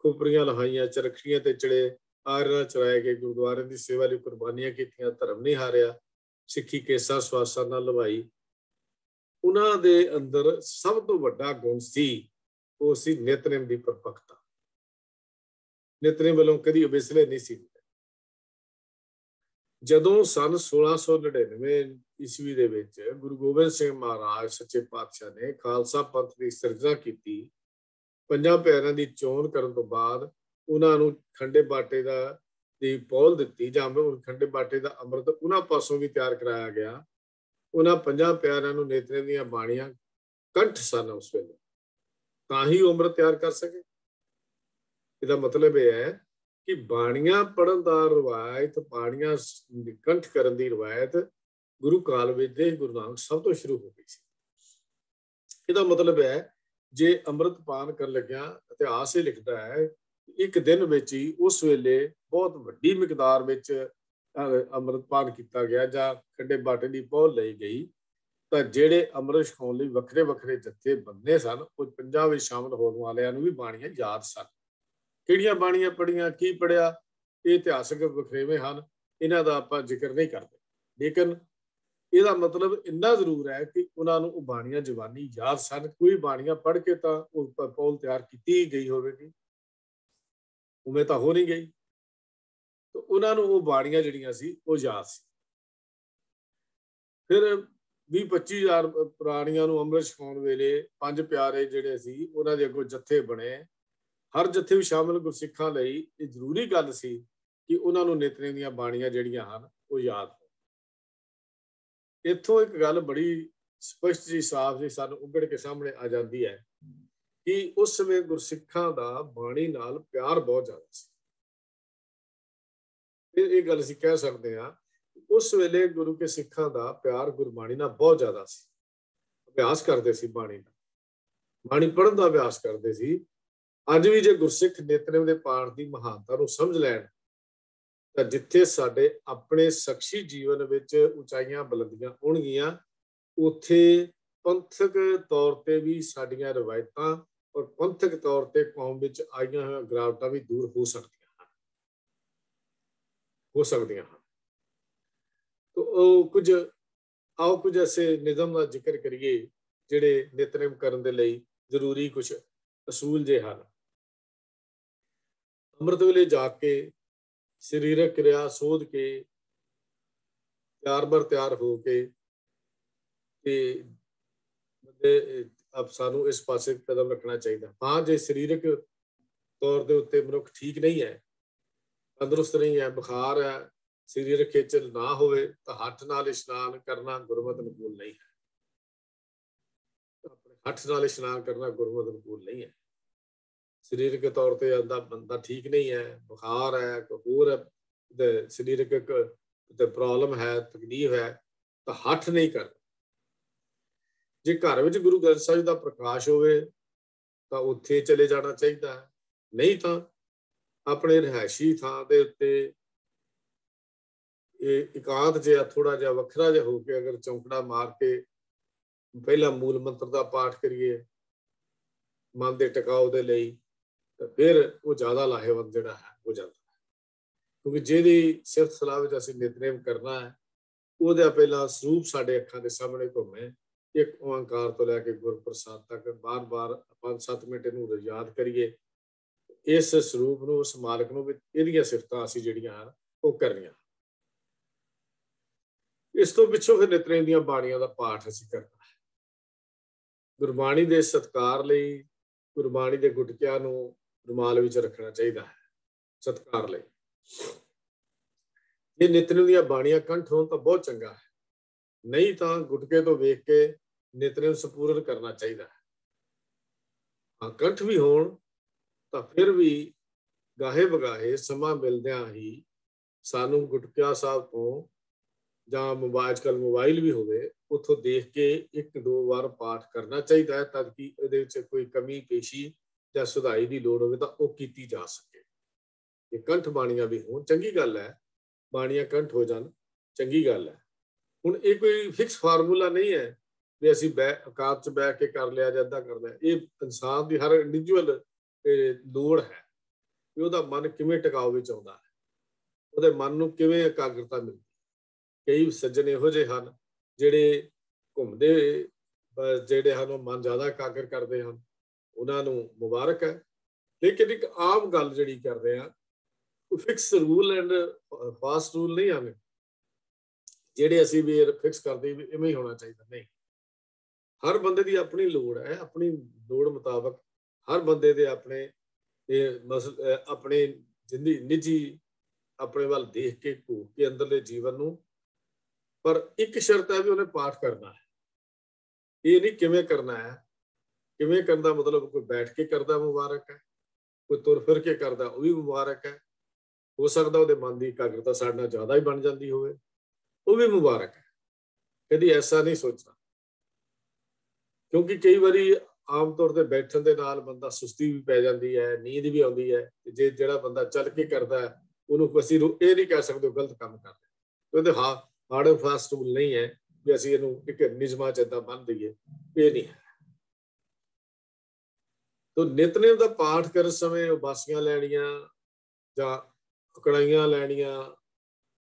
ਖੁਪਰੀਆਂ ਲਹਾਈਆਂ, ਚਰਖੀਆਂ ਤੇ ਚੜੇ, ਆਰਨਾ ਚਰਾਏ ਗਏ, ਗੁਰਦੁਆਰੇ ਦੀ ਸੇਵਾ ਲਈ ਕੁਰਬਾਨੀਆਂ ਕੀਤੀਆਂ, ਧਰਮ ਨਹੀਂ ਹਾਰਿਆ, ਸਿੱਖੀ ਕੇਸਾਂ ਸਵਾਸਾਂ ਨਾਲ ਲਵਾਈ, ਉਹਨਾਂ ਦੇ ਅੰਦਰ ਸਭ ਤੋਂ ਵੱਡਾ ਗੁਣ ਸੀ ਉਹ ਸੀ ਨਿਤਨੇਮ ਦੀ ਪਰਪੱਕਤਾ। ਨਿਤਨੇਮ ਵੱਲੋਂ ਕਦੀ ਵਿਸਲੇ ਨਹੀਂ ਸੀ। ਜਦੋਂ ਸਨ 1699 ਈਸਵੀ ਦੇ ਵਿੱਚ ਗੁਰੂ ਗੋਬਿੰਦ ਸਿੰਘ ਮਹਾਰਾਜ ਸੱਚੇ ਪਾਤਸ਼ਾਹ ਨੇ ਖਾਲਸਾ ਪੰਥ ਦੀ ਸਿਰਜਣਾ ਕੀਤੀ, ਪੰਜਾਂ ਪਿਆਰਿਆਂ ਦੀ ਚੋਣ ਕਰਨ ਤੋਂ ਬਾਅਦ ਉਹਨਾਂ ਨੂੰ ਖੰਡੇ ਬਾਟੇ ਦੀ ਪੌਲ ਦਿੱਤੀ, ਜਾਂ ਖੰਡੇ ਬਾਟੇ ਦਾ ਅੰਮ੍ਰਿਤ ਉਹਨਾਂ ਪਾਸੋਂ ਵੀ ਤਿਆਰ ਕਰਾਇਆ ਗਿਆ। ਉਹਨਾਂ ਪੰਜਾਂ ਪਿਆਰਿਆਂ ਨੂੰ ਨੇਤਰੇ ਦੀਆਂ ਬਾਣੀਆਂ ਕੰਠ ਸਨ ਉਸ ਵੇਲੇ, ਤਾਂ ਹੀ ਉਹ ਅੰਮ੍ਰਿਤ ਤਿਆਰ ਕਰ ਸਕੇ। ਇਹਦਾ ਮਤਲਬ ਇਹ ਹੈ ਕਿ ਬਾਣੀਆਂ ਪੜ੍ਹਨ ਦਾ ਰਵਾਇਤ, ਬਾਣੀਆਂ ਕੰਠ ਕਰਨ ਦੀ ਰਵਾਇਤ ਗੁਰੂ ਕਾਲ ਵਿੱਚ ਦੇ ਗੁਰੂ ਨਾਨਕ ਸਭ ਤੋਂ ਸ਼ੁਰੂ ਹੋ ਗਈ ਸੀ। ਇਹਦਾ ਮਤਲਬ ਹੈ ਜੇ ਅੰਮ੍ਰਿਤ ਪਾਨ ਕਰਨ ਲੱਗਿਆ, ਇਤਿਹਾਸ ਇਹ ਲਿਖਦਾ ਹੈ ਇੱਕ ਦਿਨ ਵਿੱਚ ਹੀ ਉਸ ਵੇਲੇ ਬਹੁਤ ਵੱਡੀ ਮਿਕਦਾਰ ਵਿੱਚ ਅੰਮ੍ਰਿਤ ਪਾਨ ਕੀਤਾ ਗਿਆ ਜਾਂ ਖੰਡੇ ਬਾਟੇ ਦੀ ਪਹੁਲ ਲਈ ਗਈ, ਤਾਂ ਜਿਹੜੇ ਅੰਮ੍ਰਿਤ ਛਕਾਉਣ ਲਈ ਵੱਖਰੇ ਵੱਖਰੇ ਜੱਥੇ ਬੰਦੇ ਸਨ, ਉਹ ਪੰਜਾਂ ਵਿੱਚ ਸ਼ਾਮਲ ਹੋਣ ਵਾਲਿਆਂ ਨੂੰ ਵੀ ਬਾਣੀਆਂ ਯਾਦ ਸਨ। ਕਿਹੜੀਆਂ ਬਾਣੀਆਂ ਪੜ੍ਹੀਆਂ, ਕੀ ਪੜ੍ਹਿਆ, ਇਹ ਇਤਿਹਾਸਕ ਵਖਰੇਵੇਂ ਹਨ, ਇਹਨਾਂ ਦਾ ਆਪਾਂ ਜ਼ਿਕਰ ਨਹੀਂ ਕਰਦੇ। ਲੇਕਿਨ ਇਹਦਾ ਮਤਲਬ ਇੰਨਾ ਜ਼ਰੂਰ ਹੈ ਕਿ ਉਹਨਾਂ ਨੂੰ ਉਹ ਬਾਣੀਆਂ ਜ਼ੁਬਾਨੀ ਯਾਦ ਸਨ। ਕੋਈ ਬਾਣੀਆਂ ਪੜ੍ਹ ਕੇ ਤਾਂ ਉਹ ਪੌਲ ਤਿਆਰ ਕੀਤੀ ਹੀ ਗਈ ਹੋਵੇਗੀ, ਉਵੇਂ ਤਾਂ ਹੋ ਨਹੀਂ ਗਈ, ਤਾਂ ਉਹਨਾਂ ਨੂੰ ਉਹ ਬਾਣੀਆਂ ਜਿਹੜੀਆਂ ਸੀ ਉਹ ਯਾਦ ਸੀ। ਫਿਰ 20-25 ਹਜ਼ਾਰ ਪੁਰਾਣੀਆਂ ਨੂੰ ਅੰਮ੍ਰਿਤ ਛਕਾਉਣ ਵੇਲੇ ਪੰਜ ਪਿਆਰੇ ਜਿਹੜੇ ਸੀ ਉਹਨਾਂ ਦੇ ਅੱਗੋਂ ਜੱਥੇ ਬਣੇ। ਹਰ ਜੱਥੇ ਵੀ ਸ਼ਾਮਲ ਗੁਰਸਿੱਖਾਂ ਲਈ ਇਹ ਜ਼ਰੂਰੀ ਗੱਲ ਸੀ ਕਿ ਉਹਨਾਂ ਨੂੰ ਨਿਤਨੇਮ ਦੀਆਂ ਬਾਣੀਆਂ ਜਿਹੜੀਆਂ ਹਨ ਉਹ ਯਾਦ ਹੋ। ਇੱਥੋਂ ਇੱਕ ਗੱਲ ਬੜੀ ਸਪਸ਼ਟ ਜੀ ਸਾਫ਼ ਜੀ ਸਾਨੂੰ ਉੱਗੜ ਕੇ ਸਾਹਮਣੇ ਆ ਜਾਂਦੀ ਹੈ ਕਿ ਉਸ ਸਮੇਂ ਗੁਰਸਿੱਖਾਂ ਦਾ ਬਾਣੀ ਨਾਲ ਪਿਆਰ ਬਹੁਤ ਜ਼ਿਆਦਾ ਸੀ। ਇਹ ਗੱਲ ਅਸੀਂ ਕਹਿ ਸਕਦੇ ਹਾਂ, ਉਸ ਵੇਲੇ ਗੁਰੂ ਕੇ ਸਿੱਖਾਂ ਦਾ ਪਿਆਰ ਗੁਰਬਾਣੀ ਨਾਲ ਬਹੁਤ ਜ਼ਿਆਦਾ ਸੀ। ਅਭਿਆਸ ਕਰਦੇ ਸੀ ਬਾਣੀ ਦਾ, ਬਾਣੀ ਪੜ੍ਹਨ ਦਾ ਅਭਿਆਸ ਕਰਦੇ ਸੀ। ਅੱਜ ਵੀ ਜੇ ਗੁਰਸਿੱਖ ਨਿਤਨੇਮ ਦੇ ਪਾਠ ਦੀ ਮਹਾਨਤਾ ਨੂੰ ਸਮਝ ਲੈਣ ਤਾਂ ਜਿੱਥੇ ਸਾਡੇ ਆਪਣੇ ਸ਼ਖਸੀ ਜੀਵਨ ਵਿੱਚ ਉਚਾਈਆਂ ਬੁਲੰਦੀਆਂ ਹੋਣਗੀਆਂ, ਉੱਥੇ ਪੰਥਕ ਤੌਰ ਤੇ ਵੀ ਸਾਡੀਆਂ ਰਵਾਇਤਾਂ ਔਰ ਪੰਥਕ ਤੌਰ ਤੇ ਕੌਮ ਵਿੱਚ ਆਈਆਂ ਹੋਈਆਂ ਗਿਰਾਵਟਾਂ ਵੀ ਦੂਰ ਹੋ ਸਕਦੀਆਂ ਹਨ। ਆਓ ਕੁਝ ਐਸੇ ਨਿਯਮ ਦਾ ਜ਼ਿਕਰ ਕਰੀਏ ਜਿਹੜੇ ਨਿਤਨੇਮ ਕਰਨ ਦੇ ਲਈ ਜ਼ਰੂਰੀ ਕੁਝ ਅਸੂਲ ਜੇ ਹਨ। ਅੰਮ੍ਰਿਤ ਵੇਲੇ ਜਾ ਕੇ ਸਰੀਰਕ ਕਿਰਿਆ ਸੋਧ ਕੇ ਤਿਆਰ ਹੋ ਕੇ ਤੇ ਸਾਨੂੰ ਇਸ ਪਾਸੇ ਕਦਮ ਰੱਖਣਾ ਚਾਹੀਦਾ। ਹਾਂ, ਜੇ ਸਰੀਰਕ ਤੌਰ ਦੇ ਉੱਤੇ ਮਨੁੱਖ ਠੀਕ ਨਹੀਂ ਹੈ, ਤੰਦਰੁਸਤ ਨਹੀਂ ਹੈ, ਬੁਖਾਰ ਹੈ, ਸਰੀਰਕ ਖੇਚਲ ਨਾ ਹੋਵੇ ਤਾਂ ਹੱਠ ਨਾਲ ਇਸ਼ਨਾਨ ਕਰਨਾ ਗੁਰਮਤਿ ਅਨੁਕੂਲ ਨਹੀਂ ਹੈ। ਹੱਠ ਨਾਲ ਇਸ਼ਨਾਨ ਕਰਨਾ ਗੁਰਮਤਿ ਅਨੁਕੂਲ ਨਹੀਂ ਹੈ। ਸਰੀਰਕ ਤੌਰ ਤੇ ਬੰਦਾ ਠੀਕ ਨਹੀਂ ਹੈ, ਬੁਖਾਰ ਹੈ, ਕੋਈ ਹੋਰ ਸਰੀਰਕ ਪ੍ਰੋਬਲਮ ਹੈ, ਤਕਲੀਫ ਹੈ, ਤਾਂ ਹੱਠ ਨਹੀਂ ਕਰਨਾ। ਜੇ ਘਰ ਵਿੱਚ ਗੁਰੂ ਗ੍ਰੰਥ ਸਾਹਿਬ ਦਾ ਪ੍ਰਕਾਸ਼ ਹੋਵੇ ਤਾਂ ਉੱਥੇ ਚਲੇ ਜਾਣਾ ਚਾਹੀਦਾ ਹੈ, ਨਹੀਂ ਤਾਂ ਆਪਣੇ ਰਿਹਾਇਸ਼ੀ ਥਾਂ ਦੇ ਉੱਤੇ ਇਕਾਂਤ ਜਿਹਾ ਥੋੜਾ ਜਿਹਾ ਵੱਖਰਾ ਜਿਹਾ ਹੋ ਕੇ ਅਗਰ ਚੌਂਕੜਾ ਮਾਰ ਕੇ ਪਹਿਲਾਂ ਮੂਲ ਮੰਤਰ ਦਾ ਪਾਠ ਕਰੀਏ ਮਨ ਦੇ ਟਿਕਾਓ ਦੇ ਲਈ, ਤਾਂ ਫਿਰ ਉਹ ਜ਼ਿਆਦਾ ਲਾਹੇਵੰਦ ਜਿਹੜਾ ਹੈ ਹੋ ਜਾਂਦਾ ਹੈ। ਕਿਉਂਕਿ ਜਿਹਦੀ ਸਿਫਤ ਸਲਾਹ ਵਿੱਚ ਅਸੀਂ ਨਿਤਨੇਮ ਕਰਨਾ ਹੈ, ਉਹਦਾ ਪਹਿਲਾਂ ਸਰੂਪ ਸਾਡੇ ਅੱਖਾਂ ਦੇ ਸਾਹਮਣੇ ਘੁੰਮੇ। ਇੱਕ ਓਂਕਾਰ ਤੋਂ ਲੈ ਕੇ ਗੁਰਪ੍ਰਸਾਦ ਤੱਕ ਬਾਰ-ਬਾਰ 5-7 ਮਿੰਟ ਇਹਨੂੰ ਯਾਦ ਕਰੀਏ। ਇਸ ਸਰੂਪ ਨੂੰ, ਉਸ ਮਾਲਕ ਨੂੰ ਵੀ ਇਹਦੀਆਂ ਸਿਫਤਾਂ ਅਸੀਂ ਜਿਹੜੀਆਂ ਉਹ ਕਰਨੀਆਂ। ਇਸ ਤੋਂ ਪਿੱਛੋਂ ਫਿਰ ਨਿਤਨੇਮ ਦੀਆਂ ਬਾਣੀਆਂ ਦਾ ਪਾਠ ਅਸੀਂ ਕਰਨਾ ਹੈ। ਗੁਰਬਾਣੀ ਦੇ ਸਤਿਕਾਰ ਲਈ ਗੁਰਬਾਣੀ ਦੇ ਗੁਟਕਿਆਂ ਨੂੰ ਰੁਮਾਲ ਵਿੱਚ ਰੱਖਣਾ ਚਾਹੀਦਾ ਹੈ ਸਤਿਕਾਰ ਲਈ। ਜੇ ਨਿਤਨੇਮ ਦੀਆਂ ਬਾਣੀਆਂ ਕੰਠ ਹੋਣ ਤਾਂ ਬਹੁਤ ਚੰਗਾ ਹੈ, ਨਹੀਂ ਤਾਂ ਗੁਟਕੇ ਤੋਂ ਵੇਖ ਕੇ ਨਿਤਨੇਮ ਸੰਪੂਰਨ ਕਰਨਾ ਚਾਹੀਦਾ ਹੈ। ਹਾਂ, ਕੰਠ ਵੀ ਹੋਣ ਤਾਂ ਫਿਰ ਵੀ ਗਾਹੇ ਬਗਾਹੇ ਸਮਾਂ ਮਿਲਦਿਆਂ ਹੀ ਸਾਨੂੰ ਗੁਟਕਿਆ ਸਾਹਿਬ ਤੋਂ ਜਾਂ ਅੱਜ ਕੱਲ੍ਹ ਮੋਬਾਈਲ ਵੀ ਹੋਵੇ, ਉੱਥੋਂ ਦੇਖ ਕੇ 1-2 ਵਾਰ ਪਾਠ ਕਰਨਾ ਚਾਹੀਦਾ ਹੈ, ਤਾਂ ਕਿ ਇਹਦੇ ਵਿੱਚ ਕੋਈ ਕਮੀ ਪੇਸ਼ੀ ਜਾਂ ਸੁਧਾਈ ਦੀ ਲੋੜ ਹੋਵੇ ਤਾਂ ਉਹ ਕੀਤੀ ਜਾ ਸਕੇ। ਇਹ ਕੰਠ ਬਾਣੀਆਂ ਵੀ ਹੋਣ, ਚੰਗੀ ਗੱਲ ਹੈ, ਬਾਣੀਆਂ ਕੰਠ ਹੋ ਜਾਣ, ਚੰਗੀ ਗੱਲ ਹੈ। ਹੁਣ ਇਹ ਕੋਈ ਫਿਕਸ ਫਾਰਮੂਲਾ ਨਹੀਂ ਹੈ ਵੀ ਅਸੀਂ ਔਕਾਤ 'ਚ ਬਹਿ ਕੇ ਕਰ ਲਿਆ ਜਾਂ ਇੱਦਾਂ ਕਰ ਲਿਆ। ਇਹ ਇਨਸਾਨ ਦੀ ਹਰ ਇੰਡੀਵਿਜੂਅਲ ਲੋੜ ਹੈ ਵੀ ਉਹਦਾ ਮਨ ਕਿਵੇਂ ਟਿਕਾਓ ਵਿੱਚ ਆਉਂਦਾ ਹੈ, ਉਹਦੇ ਮਨ ਨੂੰ ਕਿਵੇਂ ਇਕਾਗਰਤਾ ਮਿਲਦੀ। ਕਈ ਸੱਜਣ ਇਹੋ ਜਿਹੇ ਹਨ ਜਿਹੜੇ ਘੁੰਮਦੇ ਜਿਹੜੇ ਹਨ ਉਹ ਮਨ ਜ਼ਿਆਦਾ ਇਕਾਗਰ ਕਰਦੇ ਹਨ, ਉਹਨਾਂ ਨੂੰ ਮੁਬਾਰਕ ਹੈ। ਲੇਕਿਨ ਇੱਕ ਆਮ ਗੱਲ ਜਿਹੜੀ ਕਰਦੇ ਆ, ਕੋਈ fix rule and fast rule ਨਹੀਂ ਆਵੇ ਜਿਹੜੇ ਅਸੀਂ ਵੀ ਫਿਕਸ ਕਰਦੇ ਵੀ ਇਵੇਂ ਹੀ ਹੋਣਾ ਚਾਹੀਦਾ। ਨਹੀਂ, ਹਰ ਬੰਦੇ ਦੀ ਆਪਣੀ ਲੋੜ ਹੈ, ਆਪਣੀ ਲੋੜ ਮੁਤਾਬਕ ਹਰ ਬੰਦੇ ਦੇ ਆਪਣੇ ਆਪਣੇ ਜ਼ਿੰਦਗੀ ਨਿੱਜੀ ਆਪਣੇ ਵੱਲ ਦੇਖ ਕੇ ਘੂਕ ਕੇ ਅੰਦਰਲੇ ਜੀਵਨ ਨੂੰ। ਪਰ ਇੱਕ ਸ਼ਰਤ ਹੈ ਵੀ ਉਹਨੇ ਪਾਠ ਕਰਨਾ ਹੈ। ਇਹ ਨਹੀਂ ਕਿਵੇਂ ਕਰਨਾ ਹੈ, ਕਿਵੇਂ ਕਰਨ ਦਾ ਮਤਲਬ ਕੋਈ ਬੈਠ ਕੇ ਕਰਦਾ ਮੁਬਾਰਕ ਹੈ, ਕੋਈ ਤੁਰ ਫਿਰ ਕੇ ਕਰਦਾ ਉਹ ਵੀ ਮੁਬਾਰਕ ਹੈ। ਹੋ ਸਕਦਾ ਉਹਦੇ ਮਨ ਦੀ ਇਕਾਗਰਤਾ ਸਾਡੇ ਨਾਲ ਜ਼ਿਆਦਾ ਹੀ ਬਣ ਜਾਂਦੀ ਹੋਵੇ, ਉਹ ਵੀ ਮੁਬਾਰਕ ਹੈ। ਕਦੀ ਐਸਾ ਨਹੀਂ ਸੋਚਣਾ, ਕਿਉਂਕਿ ਕਈ ਵਾਰੀ ਆਮ ਤੌਰ ਤੇ ਬੈਠਣ ਦੇ ਨਾਲ ਬੰਦਾ ਸੁਸਤੀ ਵੀ ਪੈ ਜਾਂਦੀ ਹੈ, ਨੀਂਦ ਵੀ ਆਉਂਦੀ ਹੈ। ਜੇ ਜਿਹੜਾ ਬੰਦਾ ਚੱਲ ਕੇ ਕਰਦਾ ਹੈ ਉਹਨੂੰ ਅਸੀਂ ਇਹ ਨਹੀਂ ਕਹਿ ਸਕਦੇ ਗਲਤ ਕੰਮ ਕਰਦੇ, ਉਹਦੇ ਹਾਰਡ ਐਂਡ ਫਾਸਟ ਰੂਲ ਨਹੀਂ ਹੈ ਵੀ ਅਸੀਂ ਇਹਨੂੰ ਇੱਕ ਨਿਯਮਾਂ 'ਚ ਏਦਾਂ ਬੰਨ੍ਹ ਦਈਏ, ਇਹ ਨਹੀਂ ਹੈ। ਤਾਂ ਨਿਤਨੇਮ ਦਾ ਪਾਠ ਕਰਨ ਸਮੇਂ ਉਬਾਸੀਆਂ ਲੈਣੀਆਂ ਜਾਂ ਕੜਾਈਆਂ ਲੈਣੀਆਂ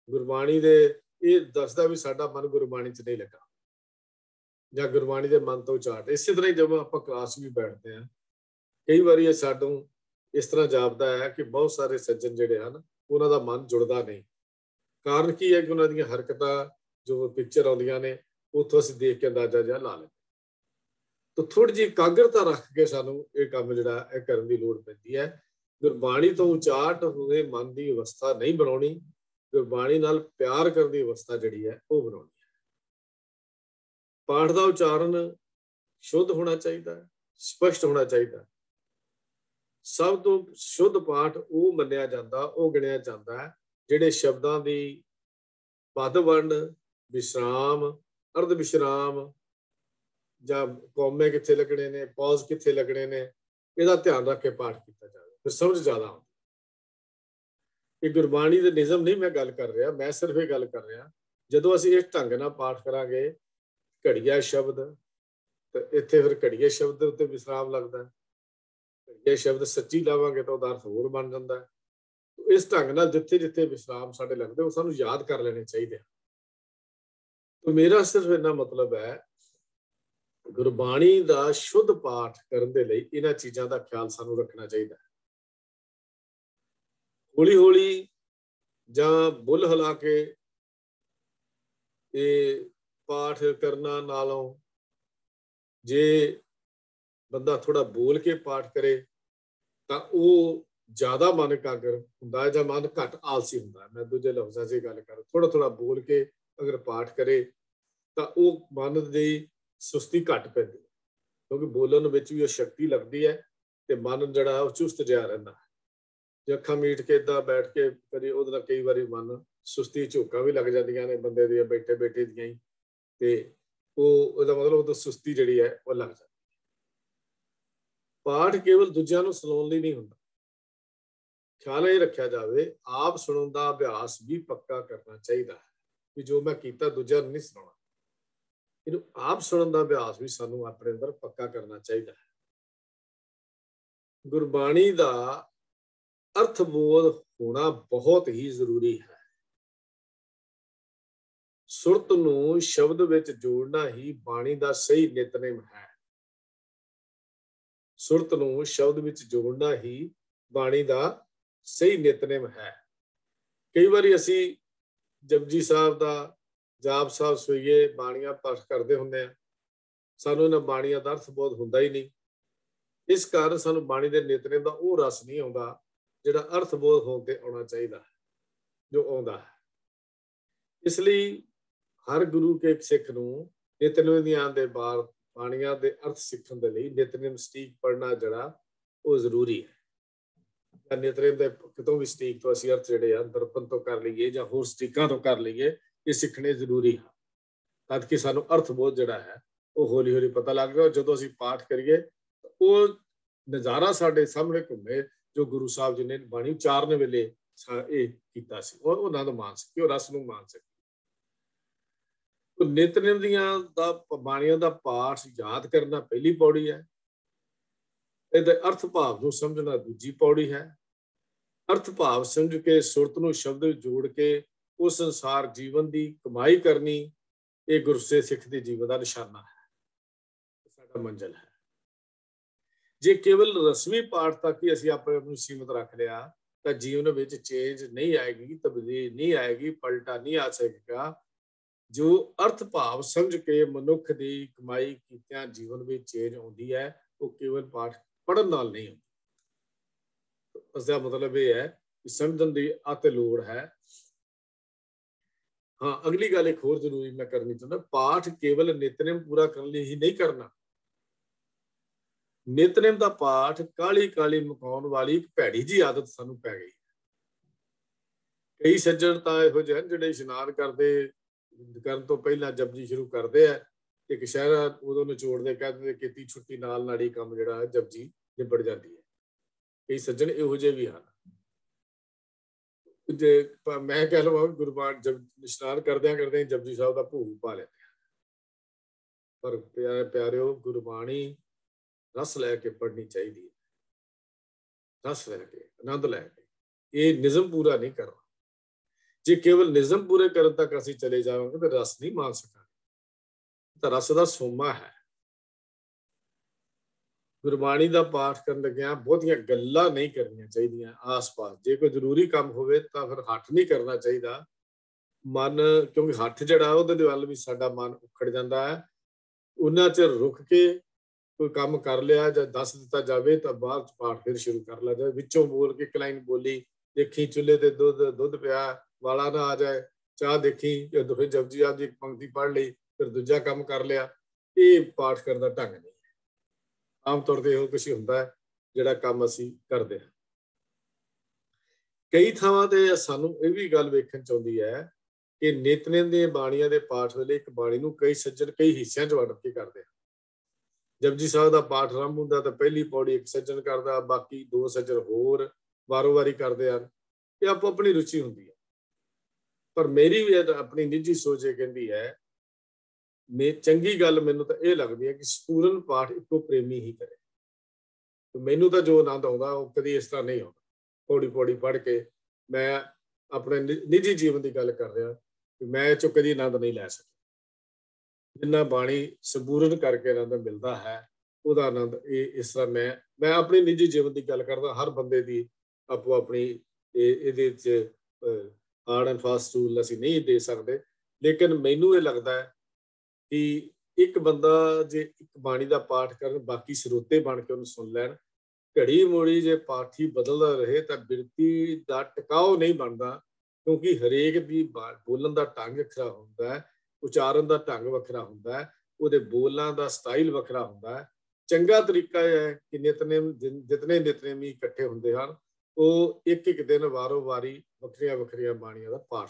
ਗੁਰਬਾਣੀ ਦੇ, ਇਹ ਦੱਸਦਾ ਵੀ ਸਾਡਾ ਮਨ ਗੁਰਬਾਣੀ 'ਚ ਨਹੀਂ ਲੱਗਾ ਜਾਂ ਗੁਰਬਾਣੀ ਦੇ ਮਨ ਤੋਂ ਝਾਟ। ਇਸੇ ਤਰ੍ਹਾਂ ਹੀ ਜਦੋਂ ਆਪਾਂ ਕਲਾਸ ਵੀ ਬੈਠਦੇ ਹਾਂ, ਕਈ ਵਾਰੀ ਇਹ ਸਾਨੂੰ ਇਸ ਤਰ੍ਹਾਂ ਜਾਪਦਾ ਹੈ ਕਿ ਬਹੁਤ ਸਾਰੇ ਸੱਜਣ ਜਿਹੜੇ ਹਨ ਉਹਨਾਂ ਦਾ ਮਨ ਜੁੜਦਾ ਨਹੀਂ। ਕਾਰਨ ਕੀ ਹੈ ਕਿ ਉਹਨਾਂ ਦੀਆਂ ਹਰਕਤਾਂ ਜੋ ਪਿਕਚਰ ਆਉਂਦੀਆਂ ਨੇ ਉੱਥੋਂ ਅਸੀਂ ਦੇਖ ਕੇ ਅੰਦਾਜ਼ਾ ਜਿਹਾ ਲਾ ਲੈਂਦੇ। ਤਾਂ ਥੋੜ੍ਹੀ ਜਿਹੀ ਇਕਾਗਰਤਾ ਰੱਖ ਕੇ ਸਾਨੂੰ ਇਹ ਕੰਮ ਜਿਹੜਾ ਇਹ ਕਰਨ ਦੀ ਲੋੜ ਪੈਂਦੀ ਹੈ। ਗੁਰਬਾਣੀ ਤੋਂ ਉਚਾਟ ਹੋਏ ਮਨ ਦੀ ਅਵਸਥਾ ਨਹੀਂ ਬਣਾਉਣੀ, ਗੁਰਬਾਣੀ ਨਾਲ ਪਿਆਰ ਕਰਨ ਦੀ ਅਵਸਥਾ ਜਿਹੜੀ ਹੈ ਉਹ ਬਣਾਉਣੀ। ਪਾਠ ਦਾ ਉਚਾਰਨ ਸ਼ੁੱਧ ਹੋਣਾ ਚਾਹੀਦਾ ਹੈ, ਸਪਸ਼ਟ ਹੋਣਾ ਚਾਹੀਦਾ ਹੈ। ਸਭ ਤੋਂ ਸ਼ੁੱਧ ਪਾਠ ਉਹ ਮੰਨਿਆ ਜਾਂਦਾ, ਉਹ ਗਿਣਿਆ ਜਾਂਦਾ ਹੈ ਜਿਹੜੇ ਸ਼ਬਦਾਂ ਦੀ ਪਦ ਵੰਡ, ਵਿਸ਼ਰਾਮ, ਅਰਧ ਵਿਸ਼ਰਾਮ ਜਾਂ ਕੌਮੇ ਕਿੱਥੇ ਲੱਗਣੇ ਨੇ, ਪੌਜ਼ ਕਿੱਥੇ ਲੱਗਣੇ ਨੇ, ਇਹਦਾ ਧਿਆਨ ਰੱਖ ਕੇ ਪਾਠ ਕੀਤਾ ਜਾਵੇ, ਫਿਰ ਸਮਝ ਜ਼ਿਆਦਾ ਆਉਂਦੀ। ਇਹ ਗੁਰਬਾਣੀ ਦੇ ਨਿਯਮ ਨਹੀਂ ਮੈਂ ਗੱਲ ਕਰ ਰਿਹਾ, ਮੈਂ ਸਿਰਫ ਇਹ ਗੱਲ ਕਰ ਰਿਹਾ ਜਦੋਂ ਅਸੀਂ ਇਸ ਢੰਗ ਨਾਲ ਪਾਠ ਕਰਾਂਗੇ, ਘੜੀਆ ਸ਼ਬਦ, ਤੇ ਇੱਥੇ ਫਿਰ ਘੜੀਏ ਸ਼ਬਦ ਦੇ ਉੱਤੇ ਵਿਸਰਾਮ ਲੱਗਦਾ ਹੈ। ਘੜੀਏ ਸ਼ਬਦ ਸੱਚੀ ਲਾਵਾਂਗੇ ਤਾਂ ਉਹਦਾ ਅਰਥ ਹੋਰ ਬਣ ਜਾਂਦਾ ਹੈ। ਇਸ ਢੰਗ ਨਾਲ ਜਿੱਥੇ ਜਿੱਥੇ ਵਿਸਰਾਮ ਸਾਡੇ ਲੱਗਦੇ ਉਹ ਸਾਨੂੰ ਯਾਦ ਕਰ ਲੈਣੇ ਚਾਹੀਦੇ ਆ। ਤਾਂ ਮੇਰਾ ਸਿਰਫ ਇੰਨਾ ਮਤਲਬ ਹੈ, ਗੁਰਬਾਣੀ ਦਾ ਸ਼ੁੱਧ ਪਾਠ ਕਰਨ ਦੇ ਲਈ ਇਹਨਾਂ ਚੀਜ਼ਾਂ ਦਾ ਖਿਆਲ ਸਾਨੂੰ ਰੱਖਣਾ ਚਾਹੀਦਾ ਹੈ। ਹੌਲੀ ਹੌਲੀ ਜਾਂ ਬੁੱਲ ਹਿਲਾ ਕੇ ਇਹ ਪਾਠ ਕਰਨਾ ਨਾਲੋਂ ਜੇ ਬੰਦਾ ਥੋੜਾ ਬੋਲ ਕੇ ਪਾਠ ਕਰੇ ਤਾਂ ਉਹ ਜ਼ਿਆਦਾ ਮਨ ਇਕਾਗਰ ਹੁੰਦਾ ਹੈ ਜਾਂ ਮਨ ਘੱਟ ਆਲਸੀ ਹੁੰਦਾ ਹੈ। ਮੈਂ ਦੂਜੇ ਲਫ਼ਜ਼ਾਂ 'ਚ ਗੱਲ ਕਰ, ਥੋੜਾ ਥੋੜਾ ਬੋਲ ਕੇ ਅਗਰ ਪਾਠ ਕਰੇ ਤਾਂ ਉਹ ਮਨ ਦੀ ਸੁਸਤੀ ਘੱਟ ਪੈਂਦੀ ਹੈ, ਕਿਉਂਕਿ ਬੋਲਣ ਵਿੱਚ ਵੀ ਉਹ ਸ਼ਕਤੀ ਲੱਗਦੀ ਹੈ ਤੇ ਮਨ ਜਿਹੜਾ ਉਹ ਚੁਸਤ ਜਿਹਾ ਰਹਿੰਦਾ ਹੈ। ਜੇ ਅੱਖਾਂ ਮੀਟ ਕੇ ਏਦਾਂ ਬੈਠ ਕੇ ਕਰੀ ਉਹਦੇ ਨਾਲ ਕਈ ਵਾਰੀ ਮਨ ਸੁਸਤੀ ਝੋਕਾਂ ਵੀ ਲੱਗ ਜਾਂਦੀਆਂ ਨੇ ਬੰਦੇ ਦੀਆਂ ਬੈਠੇ ਬੈਠੇ ਦੀਆਂ ਹੀ, ਤੇ ਉਹਦਾ ਮਤਲਬ ਉਦੋਂ ਸੁਸਤੀ ਜਿਹੜੀ ਹੈ ਉਹ ਲੱਗ ਜਾਂਦੀ। ਪਾਠ ਕੇਵਲ ਦੂਜਿਆਂ ਨੂੰ ਸੁਣਾਉਣ ਲਈ ਨਹੀਂ ਹੁੰਦਾ। ਖਿਆਲ ਇਹ ਰੱਖਿਆ ਜਾਵੇ, ਆਪ ਸੁਣਨ ਦਾ ਅਭਿਆਸ ਵੀ ਪੱਕਾ ਕਰਨਾ ਚਾਹੀਦਾ ਹੈ ਕਿ ਜੋ ਮੈਂ ਕੀਤਾ ਦੂਜਿਆਂ ਨੂੰ ਨਹੀਂ ਸੁਣਾਉਣਾ। ਇਹਨੂੰ ਆਪ ਸੁਣਨ ਦਾ ਅਭਿਆਸ ਵੀ ਸਾਨੂੰ ਆਪਣੇ ਅੰਦਰ ਪੱਕਾ ਕਰਨਾ ਚਾਹੀਦਾ ਹੈ। ਗੁਰਬਾਣੀ ਦਾ ਅਰਥ ਬੋਧ ਹੋਣਾ ਬਹੁਤ ਹੀ ਜ਼ਰੂਰੀ ਹੈ। ਸੁਰਤ ਨੂੰ ਸ਼ਬਦ ਵਿੱਚ ਜੋੜਨਾ ਹੀ ਬਾਣੀ ਦਾ ਸਹੀ ਨਿਤਨੇਮ ਹੈ। ਸੁਰਤ ਨੂੰ ਸ਼ਬਦ ਵਿੱਚ ਜੋੜਨਾ ਹੀ ਬਾਣੀ ਦਾ ਸਹੀ ਨਿਤਨੇਮ ਹੈ। ਕਈ ਵਾਰੀ ਅਸੀਂ ਜਪਜੀ ਸਾਹਿਬ ਦਾ, ਜਾਪ ਸਾਹਿਬ, ਸੋਈਏ, ਬਾਣੀਆਂ ਪਾਠ ਕਰਦੇ ਹੁੰਦੇ ਆ, ਸਾਨੂੰ ਇਹਨਾਂ ਬਾਣੀਆਂ ਦਾ ਅਰਥ ਬੋਧ ਹੁੰਦਾ ਹੀ ਨਹੀਂ। ਇਸ ਕਾਰਨ ਸਾਨੂੰ ਬਾਣੀ ਦੇ ਨਿਤਨੇਮ ਦਾ ਉਹ ਰਸ ਨਹੀਂ ਆਉਂਦਾ ਜਿਹੜਾ ਅਰਥ ਬੋਧ ਹੋਣ ਤੇ ਆਉਣਾ ਚਾਹੀਦਾ ਹੈ, ਜੋ ਆਉਂਦਾ ਹੈ। ਇਸ ਲਈ ਹਰ ਗੁਰੂ ਕੇ ਸਿੱਖ ਨੂੰ ਨਿਤਨੇਮ ਦੀਆਂ ਦੇ ਬਾਅਦ ਬਾਣੀਆਂ ਦੇ ਅਰਥ ਸਿੱਖਣ ਦੇ ਲਈ ਨਿਤਨੇਮ ਸਟੀਕ ਪੜ੍ਹਨਾ ਜਿਹੜਾ ਉਹ ਜ਼ਰੂਰੀ ਹੈ। ਨਿਤਨੇਮ ਦੇ ਕਿਤੋਂ ਵੀ ਸਟੀਕ ਤੋਂ ਅਸੀਂ ਅਰਥ ਜਿਹੜੇ ਆ ਦਰਪਣ ਤੋਂ ਕਰ ਲਈਏ ਜਾਂ ਹੋਰ ਸਟੀਕਾਂ ਤੋਂ ਕਰ ਲਈਏ, ਇਹ ਸਿੱਖਣੇ ਜ਼ਰੂਰੀ ਹਨ, ਤਦ ਕਿ ਸਾਨੂੰ ਅਰਥ ਬੋਧ ਜਿਹੜਾ ਹੈ ਉਹ ਹੌਲੀ ਹੌਲੀ ਪਤਾ ਲੱਗ ਗਿਆ। ਜਦੋਂ ਅਸੀਂ ਪਾਠ ਕਰੀਏ ਉਹ ਨਜ਼ਾਰਾ ਸਾਡੇ ਸਾਹਮਣੇ ਘੁੰਮੇ ਜੋ ਗੁਰੂ ਸਾਹਿਬ ਜੀ ਨੇ ਬਾਣੀ ਉਚਾਰਨ ਵੇਲੇ ਇਹ ਕੀਤਾ ਸੀ, ਔਰ ਉਹਨਾਂ ਦਾ ਮਾਣ ਸਕੇ, ਉਹ ਰਸ ਨੂੰ ਮਾਣ ਸਕੇ। ਨਿਤਨੇਮ ਦੀਆਂ ਦਾ ਬਾਣੀਆਂ ਦਾ ਪਾਠ ਯਾਦ ਕਰਨਾ ਪਹਿਲੀ ਪੌੜੀ ਹੈ, ਇਹਦੇ ਅਰਥ ਭਾਵ ਨੂੰ ਸਮਝਣਾ ਦੂਜੀ ਪੌੜੀ ਹੈ। ਅਰਥ ਭਾਵ ਸਮਝ ਕੇ ਸੁਰਤ ਨੂੰ ਸ਼ਬਦ ਵਿੱਚ ਜੋੜ ਕੇ ਉਸ ਸੰਸਾਰ ਜੀਵਨ ਦੀ ਕਮਾਈ ਕਰਨੀ, ਇਹ ਗੁਰਸੇ ਸਿੱਖ ਦੇ ਜੀਵਨ ਦਾ ਨਿਸ਼ਾਨਾ ਹੈ, ਸਾਡਾ ਮੰਜ਼ਿਲ ਹੈ। ਜੇ ਕੇਵਲ ਰਸਮੀ ਪਾਠ ਤੱਕ ਹੀ ਅਸੀਂ ਆਪਣੇ ਆਪ ਨੂੰ ਸੀਮਿਤ ਰੱਖ ਲਿਆ ਤਾਂ ਜੀਵਨ ਵਿੱਚ ਚੇਂਜ ਨਹੀਂ ਆਏਗੀ, ਤਬਦੀਲੀ ਨਹੀਂ ਆਏਗੀ, ਪਲਟਾ ਨਹੀਂ ਆ ਸਕੇਗਾ। ਜੋ ਅਰਥ ਭਾਵ ਸਮਝ ਕੇ ਮਨੁੱਖ ਦੀ ਕਮਾਈ ਕੀਤਿਆਂ ਜੀਵਨ ਵਿੱਚ ਚੇਂਜ ਆਉਂਦੀ ਹੈ, ਉਹ ਕੇਵਲ ਪਾਠ ਪੜ੍ਹਨ ਨਾਲ ਨਹੀਂ ਹੁੰਦੀ। ਇਸਦਾ ਮਤਲਬ ਇਹ ਹੈ ਕਿ ਸਮਝਣ ਦੀ ਅਤਿ ਲੋੜ ਹੈ। ਹਾਂ, ਅਗਲੀ ਗੱਲ ਇੱਕ ਹੋਰ ਜ਼ਰੂਰੀ ਮੈਂ ਕਰਨੀ ਚਾਹੁੰਦਾ, ਪਾਠ ਕੇਵਲ ਨਿਤਨੇਮ ਪੂਰਾ ਕਰਨ ਲਈ ਹੀ ਨਹੀਂ ਕਰਨਾ। ਨਿਤਨੇਮ ਦਾ ਪਾਠ ਕਾਲੀ ਕਾਲੀ ਮੁਕਾਉਣ ਵਾਲੀ ਇੱਕ ਭੈੜੀ ਜੀ ਆਦਤ ਸਾਨੂੰ ਪੈ ਗਈ। ਕਈ ਸੱਜਣ ਤਾਂ ਇਹੋ ਜਿਹੇ ਹਨ ਜਿਹੜੇ ਇਸ਼ਨਾਨ ਕਰਨ ਤੋਂ ਪਹਿਲਾਂ ਜਪਜੀ ਸ਼ੁਰੂ ਕਰਦੇ ਆ, ਇੱਕ ਸ਼ਹਿਰਾ ਉਦੋਂ ਨਿਚੋੜਦੇ ਕਹਿੰਦੇ ਕੀਤੀ ਛੁੱਟੀ ਨਾਲ ਨਾੜੀ ਕੰਮ ਜਿਹੜਾ ਜਪਜੀ ਨਿਬੜ ਜਾਂਦੀ ਹੈ। ਕਈ ਸੱਜਣ ਇਹੋ ਜਿਹੇ ਵੀ ਹਨ। ਜੇ ਮੈਂ ਕਹਿ ਲਵਾਂ ਗੁਰਬਾਣੀ ਇਸ਼ਨਾਨ ਕਰਦਿਆਂ ਜਪਜੀ ਸਾਹਿਬ ਦਾ ਭੋਗ ਪਾ ਲੈਂਦੇ ਆ, ਪਰ ਪਿਆਰਿਓ ਗੁਰਬਾਣੀ ਰਸ ਲੈ ਕੇ ਪੜ੍ਹਨੀ ਚਾਹੀਦੀ ਹੈ, ਰਸ ਲੈ ਕੇ, ਆਨੰਦ ਲੈ ਕੇ। ਇਹ ਨਿਯਮ ਪੂਰਾ ਨਹੀਂ ਕਰਨਾ। ਜੇ ਕੇਵਲ ਨਿਯਮ ਪੂਰੇ ਕਰਨ ਤੱਕ ਅਸੀਂ ਚਲੇ ਜਾਵਾਂਗੇ ਤਾਂ ਰਸ ਨਹੀਂ ਮਾਣ ਸਕਾਂਗੇ, ਤਾਂ ਰਸ ਦਾ ਸੋਮਾ ਹੈ। ਗੁਰਬਾਣੀ ਦਾ ਪਾਠ ਕਰਨ ਲੱਗਿਆਂ ਬਹੁਤੀਆਂ ਗੱਲਾਂ ਨਹੀਂ ਕਰਨੀਆਂ ਚਾਹੀਦੀਆਂ ਆਸ-ਪਾਸ। ਜੇ ਕੋਈ ਜ਼ਰੂਰੀ ਕੰਮ ਹੋਵੇ ਤਾਂ ਫਿਰ ਹੱਠ ਨਹੀਂ ਕਰਨਾ ਚਾਹੀਦਾ ਮਨ, ਕਿਉਂਕਿ ਹੱਠ ਜਿਹੜਾ ਉਹਦੇ ਵੱਲ ਵੀ ਸਾਡਾ ਮਨ ਉਖੜ ਜਾਂਦਾ ਹੈ। ਉਹਨਾਂ ਚਿਰ ਰੁਕ ਕੇ ਕੋਈ ਕੰਮ ਕਰ ਲਿਆ ਜਾਂ ਦੱਸ ਦਿੱਤਾ ਜਾਵੇ ਤਾਂ ਬਾਅਦ ਚ ਪਾਠ ਫਿਰ ਸ਼ੁਰੂ ਕਰ ਲਿਆ ਜਾਵੇ। ਵਿੱਚੋਂ ਬੋਲ ਕੇ ਇੱਕ ਲਾਈਨ ਬੋਲੀ, ਦੇਖੀ ਚੁੱਲ੍ਹੇ ਤੇ ਦੁੱਧ ਪਿਆ, ਵਾਲਾ ਨਾ ਆ ਜਾਏ, ਚਾਹ ਦੇਖੀ, ਜਦੋਂ ਫਿਰ ਜਪਜੀ ਸਾਹਿਬ ਦੀ ਇੱਕ ਪੰਕਤੀ ਪੜ੍ਹ ਲਈ, ਫਿਰ ਦੂਜਾ ਕੰਮ ਕਰ ਲਿਆ। ਇਹ ਪਾਠ ਕਰਨ ਦਾ ਢੰਗ ਨਹੀਂ ਹੈ। ਆਮ ਤੌਰ ਤੇ ਇਹੋ ਕੁਛ ਹੁੰਦਾ ਹੈ ਜਿਹੜਾ ਕੰਮ ਅਸੀਂ ਕਰਦੇ ਹਾਂ। ਕਈ ਥਾਵਾਂ ਤੇ ਸਾਨੂੰ ਇਹ ਵੀ ਗੱਲ ਵੇਖਣ ਚ ਆਉਂਦੀ ਹੈ ਕਿ ਨਿਤਨੇਮ ਦੀਆਂ ਬਾਣੀਆਂ ਦੇ ਪਾਠ ਵੇਲੇ ਇੱਕ ਬਾਣੀ ਨੂੰ ਕਈ ਸੱਜਣ ਕਈ ਹਿੱਸਿਆਂ 'ਚ ਵੰਡ ਕੇ ਕਰਦੇ ਆ। ਜਪਜੀ ਸਾਹਿਬ ਦਾ ਪਾਠ ਆਰੰਭ ਹੁੰਦਾ ਤਾਂ ਪਹਿਲੀ ਪੌੜੀ ਇੱਕ ਸੱਜਣ ਕਰਦਾ, ਬਾਕੀ ਦੋ ਸੱਜਣ ਹੋਰ ਵਾਰੋ ਵਾਰੀ ਕਰਦੇ ਹਨ। ਇਹ ਆਪੋ ਆਪਣੀ ਰੁਚੀ ਹੁੰਦੀ ਹੈ। ਪਰ ਮੇਰੀ ਵੀ ਆਪਣੀ ਨਿੱਜੀ ਸੋਚ ਇਹ ਕਹਿੰਦੀ ਹੈ, ਚੰਗੀ ਗੱਲ ਮੈਨੂੰ ਤਾਂ ਇਹ ਲੱਗਦੀ ਹੈ ਕਿ ਸਪੂਰਨ ਪਾਠ ਇੱਕੋ ਪ੍ਰੇਮੀ ਹੀ ਕਰੇ। ਮੈਨੂੰ ਤਾਂ ਜੋ ਆਨੰਦ ਆਉਂਦਾ ਉਹ ਕਦੀ ਇਸ ਤਰ੍ਹਾਂ ਨਹੀਂ ਆਉਂਦਾ ਪੌੜੀ ਪੌੜੀ ਪੜ੍ਹ ਕੇ। ਮੈਂ ਆਪਣੇ ਨਿੱਜੀ ਜੀਵਨ ਦੀ ਗੱਲ ਕਰ ਰਿਹਾ ਕਿ ਮੈਂ ਇਹ 'ਚੋਂ ਕਦੀ ਆਨੰਦ ਨਹੀਂ ਲੈ ਸਕਿਆ। ਜਿੰਨਾ ਬਾਣੀ ਸਪੂਰਨ ਕਰਕੇ ਆਨੰਦ ਮਿਲਦਾ ਹੈ ਉਹਦਾ ਆਨੰਦ ਇਹ ਇਸ ਤਰ੍ਹਾਂ ਮੈਂ ਆਪਣੀ ਨਿੱਜੀ ਜੀਵਨ ਦੀ ਗੱਲ ਕਰਦਾ। ਹਰ ਬੰਦੇ ਦੀ ਆਪੋ ਆਪਣੀ ਇਹਦੇ 'ਚ ਹਾਰਡ ਐਂਡ ਫਾਸਟ ਰੂਲ ਅਸੀਂ ਨਹੀਂ ਦੇ ਸਕਦੇ, ਲੇਕਿਨ ਮੈਨੂੰ ਇਹ ਲੱਗਦਾ ਹੈ ਕਿ ਇੱਕ ਬੰਦਾ ਜੇ ਇੱਕ ਬਾਣੀ ਦਾ ਪਾਠ ਕਰਨ, ਬਾਕੀ ਸਰੋਤੇ ਬਣ ਕੇ ਉਹਨੂੰ ਸੁਣ ਲੈਣ, ਘੜੀ ਮੋੜੀ ਜੇ ਪਾਠੀ ਬਦਲਦਾ ਰਹੇ ਤਾਂ ਬਿਰਤੀ ਦਾ ਟਿਕਾਓ ਨਹੀਂ ਬਣਦਾ। ਕਿਉਂਕਿ ਹਰੇਕ ਦੀ ਬੋਲਣ ਦਾ ਢੰਗ ਵੱਖਰਾ ਹੁੰਦਾ ਹੈ, ਉਚਾਰਨ ਦਾ ਢੰਗ ਵੱਖਰਾ ਹੁੰਦਾ ਹੈ, ਉਹਦੇ ਬੋਲਾਂ ਦਾ ਸਟਾਈਲ ਵੱਖਰਾ ਹੁੰਦਾ ਹੈ। ਚੰਗਾ ਤਰੀਕਾ ਇਹ ਹੈ ਕਿ ਜਿਤਨੇ ਨਿਤਨੇਮੀ ਇਕੱਠੇ ਹੁੰਦੇ ਹਨ ਉਹ ਇੱਕ ਇੱਕ ਦਿਨ ਵਾਰੋ ਵਾਰੀ ਵੱਖਰੀਆਂ ਵੱਖਰੀਆਂ ਬਾਣੀਆਂ ਦਾ ਪਾਠ,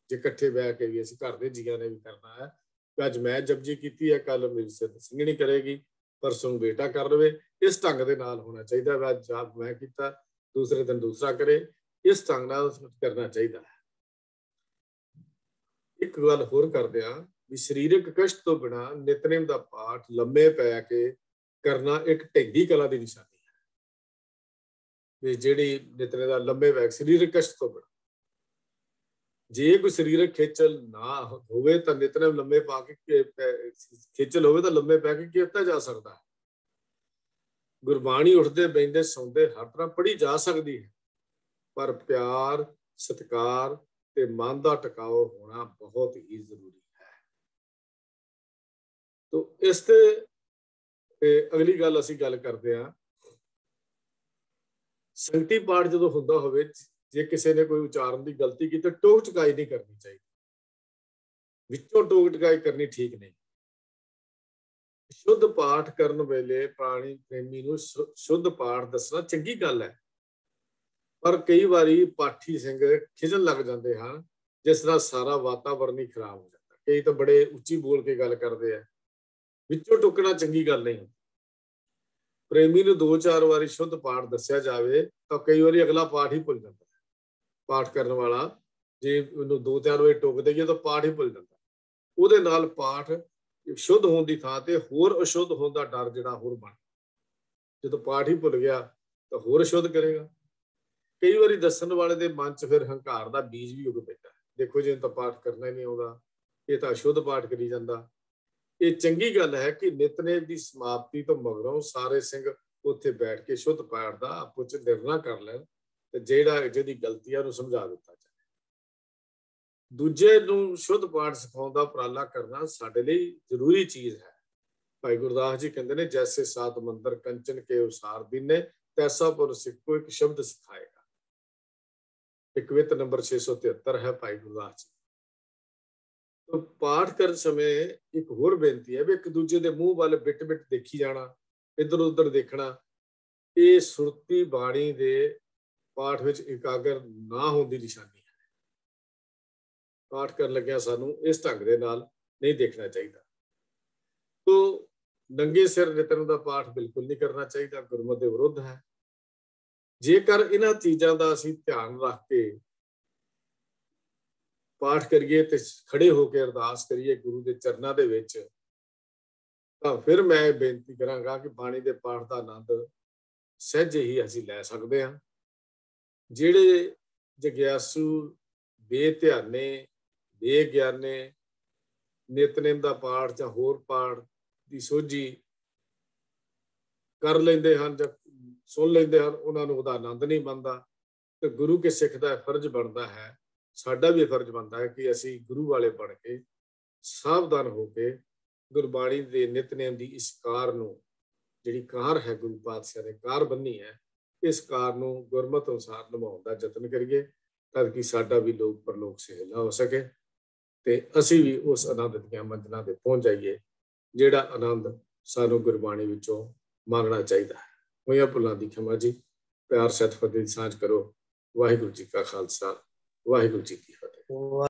ਜੇ ਇਕੱਠੇ ਬਹਿ ਕੇ ਵੀ ਅਸੀਂ ਘਰ ਦੇ ਜੀਆਂ ਨੇ ਵੀ ਕਰਨਾ ਹੈ। ਅੱਜ ਮੈਂ ਜਪਜੀ ਕੀਤੀ ਹੈ, ਕੱਲ ਮੇਰੀ ਸਿੱਧ ਸਿੰਘਣੀ ਕਰੇਗੀ, ਪਰਸੋਂ ਨੂੰ ਬੇਟਾ ਕਰ ਲਵੇ। ਇਸ ਢੰਗ ਦੇ ਨਾਲ ਹੋਣਾ ਚਾਹੀਦਾ ਹੈ। ਅੱਜ ਜਾਪ ਮੈਂ ਕੀਤਾ, ਦੂਸਰੇ ਦਿਨ ਦੂਸਰਾ ਕਰੇ, ਇਸ ਢੰਗ ਨਾਲ ਕਰਨਾ ਚਾਹੀਦਾ ਹੈ। ਇੱਕ ਗੱਲ ਹੋਰ ਕਰਦੇ ਹਾਂ ਵੀ ਸਰੀਰਕ ਕਸ਼ਟ ਤੋਂ ਬਿਨਾਂ ਨਿਤਨੇਮ ਦਾ ਪਾਠ ਲੰਮੇ ਪੈ ਕੇ ਕਰਨਾ ਇੱਕ ਢੰਗੀ ਕਲਾ ਦੀ ਨਿਸ਼ਾਨੀ ਹੈ। ਵੀ ਜਿਹੜੀ ਨਿਤਨੇਮ ਦਾ ਲੰਮੇ ਪੈ ਸਰੀਰਕ ਕਸ਼ਟ ਤੋਂ ਬਿਨਾਂ, ਜੇ ਕੋਈ ਸਰੀਰਕ ਖੇਚਲ ਨਾ ਹੋਵੇ ਤਾਂ ਨਿਤਨੇਮ ਲੰਮੇ ਪਾ ਕੇ ਖੇਚਲ ਹੋਵੇ ਤਾਂ ਲੰਮੇ ਪੈ ਕੇ ਕੀਤਾ ਜਾ ਸਕਦਾ ਹੈ। ਗੁਰਬਾਣੀ ਉੱਠਦੇ ਬੈਠਦੇ ਸੌਂਦੇ ਹਰ ਤਰ੍ਹਾਂ ਪੜ੍ਹੀ ਜਾ ਸਕਦੀ ਹੈ, ਪਰ ਪਿਆਰ ਸਤਿਕਾਰ ਤੇ ਮਨ ਦਾ ਟਿਕਾਓ ਹੋਣਾ ਬਹੁਤ ਹੀ ਜ਼ਰੂਰੀ ਹੈ। ਤੋ ਇਸ ਤੇ ਅਗਲੀ ਗੱਲ ਅਸੀਂ ਗੱਲ ਕਰਦੇ ਹਾਂ, ਸੰਗਤੀ ਪਾਠ ਜਦੋਂ ਹੁੰਦਾ ਹੋਵੇ, ਜੇ ਕਿਸੇ ਨੇ ਕੋਈ ਉਚਾਰਨ ਦੀ ਗਲਤੀ ਕੀਤੀ ਤਾਂ ਟੋਕ ਟਕਾਈ ਨਹੀਂ ਕਰਨੀ ਚਾਹੀਦੀ। ਵਿੱਚੋਂ ਟੋਕ ਟਕਾਈ ਕਰਨੀ ਠੀਕ ਨਹੀਂ। ਸ਼ੁੱਧ ਪਾਠ ਕਰਨ ਵੇਲੇ ਪ੍ਰਾਣੀ ਪ੍ਰੇਮੀ ਨੂੰ ਸ਼ੁੱਧ ਪਾਠ ਦੱਸਣਾ ਚੰਗੀ ਗੱਲ ਹੈ, ਪਰ ਕਈ ਵਾਰੀ ਪਾਠੀ ਸਿੰਘ ਖਿਜਣ ਲੱਗ ਜਾਂਦੇ ਹਨ, ਜਿਸ ਨਾਲ ਸਾਰਾ ਵਾਤਾਵਰਨ ਹੀ ਖਰਾਬ ਹੋ ਜਾਂਦਾ। ਕਈ ਤਾਂ ਬੜੇ ਉੱਚੀ ਬੋਲ ਕੇ ਗੱਲ ਕਰਦੇ ਆ, ਵਿੱਚੋਂ ਟੋਕਣਾ ਚੰਗੀ ਗੱਲ ਨਹੀਂ। ਪ੍ਰੇਮੀ ਨੂੰ 2-4 ਵਾਰੀ ਸ਼ੁੱਧ ਪਾਠ ਦੱਸਿਆ ਜਾਵੇ ਤਾਂ ਕਈ ਵਾਰੀ ਅਗਲਾ ਪਾਠ ਹੀ ਭੁੱਲ ਜਾਂਦਾ। ਪਾਠ ਕਰਨ ਵਾਲਾ ਜੇ ਉਹਨੂੰ 2-4 ਵਾਰੀ ਟੋਕ ਦੇਈਏ ਤਾਂ ਪਾਠ ਹੀ ਭੁੱਲ ਜਾਂਦਾ। ਉਹਦੇ ਨਾਲ ਪਾਠ ਸ਼ੁੱਧ ਹੋਣ ਦੀ ਥਾਂ ਤੇ ਹੋਰ ਅਸ਼ੁੱਧ ਹੋਣ ਦਾ ਡਰ ਜਿਹੜਾ ਹੋਰ ਬਣ, ਜਦੋਂ ਪਾਠ ਹੀ ਭੁੱਲ ਗਿਆ ਤਾਂ ਹੋਰ ਅਸ਼ੁੱਧ ਕਰੇਗਾ। ਕਈ ਵਾਰੀ ਦੱਸਣ ਵਾਲੇ ਦੇ ਮਨ 'ਚ ਫਿਰ ਹੰਕਾਰ ਦਾ ਬੀਜ ਵੀ ਉੱਗ ਪੈਂਦਾ। ਦੇਖੋ ਜੇ ਤਾਂ ਪਾਠ ਕਰਨਾ ਹੀ ਨਹੀਂ ਆਉਂਦਾ, ਇਹ ਤਾਂ ਅਸ਼ੁੱਧ ਪਾਠ ਕਰੀ ਜਾਂਦਾ। ਇਹ ਚੰਗੀ ਗੱਲ ਹੈ ਕਿ ਨਿਤਨੇਮ ਦੀ ਸਮਾਪਤੀ ਤੋਂ ਮਗਰੋਂ ਸਾਰੇ ਸਿੰਘ ਉੱਥੇ ਬੈਠ ਕੇ ਸ਼ੁੱਧ ਪਾਠ ਦਾ ਆਪੋ 'ਚ ਨਿਰਣਾ ਕਰ ਲੈਣ ਤੇ ਜਿਹਦੀ ਗਲਤੀ ਹੈ ਉਹਨੂੰ ਸਮਝਾ ਦਿੱਤਾ ਜਾਏ। ਦੂਜੇ ਨੂੰ ਸ਼ੁੱਧ ਪਾਠ ਸਿਖਾਉਣ ਦਾ ਉਪਰਾਲਾ ਕਰਨਾ ਸਾਡੇ ਲਈ ਜ਼ਰੂਰੀ ਚੀਜ਼ ਹੈ। ਭਾਈ ਗੁਰਦਾਸ ਜੀ ਕਹਿੰਦੇ ਨੇ, ਜੈਸੇ ਸਾਤ ਮੰਦਰ ਕੰਚਨ ਕੇ ਉਸਾਰ ਦੀਨੇ, ਤੈਸਾ ਪੁਰ ਸਿੱਖੋ ਇੱਕ ਸ਼ਬਦ ਸਿਖਾਏਗਾ। ਇਕਵਿਤ ਨੰਬਰ 673 ਹੈ ਭਾਈ ਗੁਰਦਾਸ ਜੀ। ਪਾਠ ਕਰਨ ਸਮੇਂ ਇੱਕ ਹੋਰ ਬੇਨਤੀ ਹੈ ਵੀ ਇੱਕ ਦੂਜੇ ਦੇ ਮੂੰਹ ਵੱਲ ਬਿਟ ਬਿਟ ਦੇਖੀ ਜਾਣਾ, ਇੱਧਰ ਉੱਧਰ ਦੇਖਣਾ, ਇਹ ਸੁਰਤੀ ਬਾਣੀ ਦੇ ਪਾਠ ਵਿੱਚ ਇਕਾਗਰ ਨਾ ਹੋਣ ਦੀ ਨਿਸ਼ਾਨੀ ਹੈ। ਪਾਠ ਕਰਨ ਲੱਗਿਆ ਸਾਨੂੰ ਇਸ ਢੰਗ ਦੇ ਨਾਲ ਨਹੀਂ ਦੇਖਣਾ ਚਾਹੀਦਾ। ਤੋ ਨੰਗੇ ਸਿਰ ਨਿਤਨੇਮ ਦਾ ਪਾਠ ਬਿਲਕੁਲ ਨਹੀਂ ਕਰਨਾ ਚਾਹੀਦਾ, ਗੁਰਮਤਿ ਦੇ ਵਿਰੁੱਧ ਹੈ। ਜੇਕਰ ਇਹਨਾਂ ਚੀਜ਼ਾਂ ਦਾ ਅਸੀਂ ਧਿਆਨ ਰੱਖ ਕੇ ਪਾਠ ਕਰੀਏ ਤੇ ਖੜੇ ਹੋ ਕੇ ਅਰਦਾਸ ਕਰੀਏ ਗੁਰੂ ਦੇ ਚਰਨਾਂ ਦੇ ਵਿੱਚ, ਤਾਂ ਫਿਰ ਮੈਂ ਬੇਨਤੀ ਕਰਾਂਗਾ ਕਿ ਬਾਣੀ ਦੇ ਪਾਠ ਦਾ ਆਨੰਦ ਸਹਿਜੇ ਹੀ ਅਸੀਂ ਲੈ ਸਕਦੇ ਹਾਂ। ਜਿਹੜੇ ਜਗਿਆਸੂ, ਬੇਧਿਆਨੇ, ਬੇਗਿਆਨੇ ਨਿਤਨੇਮ ਦਾ ਪਾਠ ਜਾਂ ਹੋਰ ਪਾਠ ਦੀ ਸੋਝੀ ਕਰ ਲੈਂਦੇ ਹਨ ਜਾਂ ਸੁਣ ਲੈਂਦੇ ਹਨ, ਉਹਨਾਂ ਨੂੰ ਉਹਦਾ ਆਨੰਦ ਨਹੀਂ ਬਣਦਾ। ਤੇ ਗੁਰੂ ਕੇ ਸਿੱਖ ਦਾ ਫਰਜ਼ ਬਣਦਾ ਹੈ, ਸਾਡਾ ਵੀ ਫਰਜ਼ ਬਣਦਾ ਹੈ ਕਿ ਅਸੀਂ ਗੁਰੂ ਵਾਲੇ ਬਣ ਕੇ ਸਾਵਧਾਨ ਹੋ ਕੇ ਗੁਰਬਾਣੀ ਦੇ ਨਿਤਨੇਮ ਦੀ ਇਸ ਕਾਰ ਨੂੰ, ਜਿਹੜੀ ਕਾਰ ਹੈ ਗੁਰੂ ਪਾਤਸ਼ਾਹ ਨੇ ਕਾਰ ਬੰਨੀ ਹੈ, ਇਸ ਕਾਰ ਨੂੰ ਗੁਰਮਤਿ ਅਨੁਸਾਰ ਨਿਭਾਉਣ ਦਾ ਯਤਨ ਕਰੀਏ ਤਾਂ ਕਿ ਸਾਡਾ ਵੀ ਲੋਕ ਪਰਲੋਕ ਸਹੇਲਾ ਹੋ ਸਕੇ ਤੇ ਅਸੀਂ ਵੀ ਉਸ ਆਨੰਦ ਦੀਆਂ ਮੰਜ਼ਿਲਾਂ ਤੇ ਪਹੁੰਚ ਜਾਈਏ ਜਿਹੜਾ ਆਨੰਦ ਸਾਨੂੰ ਗੁਰਬਾਣੀ ਵਿੱਚੋਂ ਮੰਗਣਾ ਚਾਹੀਦਾ ਹੈ। ਹੋਈਆਂ ਭੁੱਲਾਂ ਦੀ ਖਿਮਾ ਜੀ। ਪਿਆਰ ਸਤਿ ਫਤਿਹ ਦੀ ਸਾਂਝ ਕਰੋ। ਵਾਹਿਗੁਰੂ ਜੀ ਕਾ ਖਾਲਸਾ, ਵਾਹਿਗੁਰੂ ਜੀ ਕੀ ਫਤਿਹ।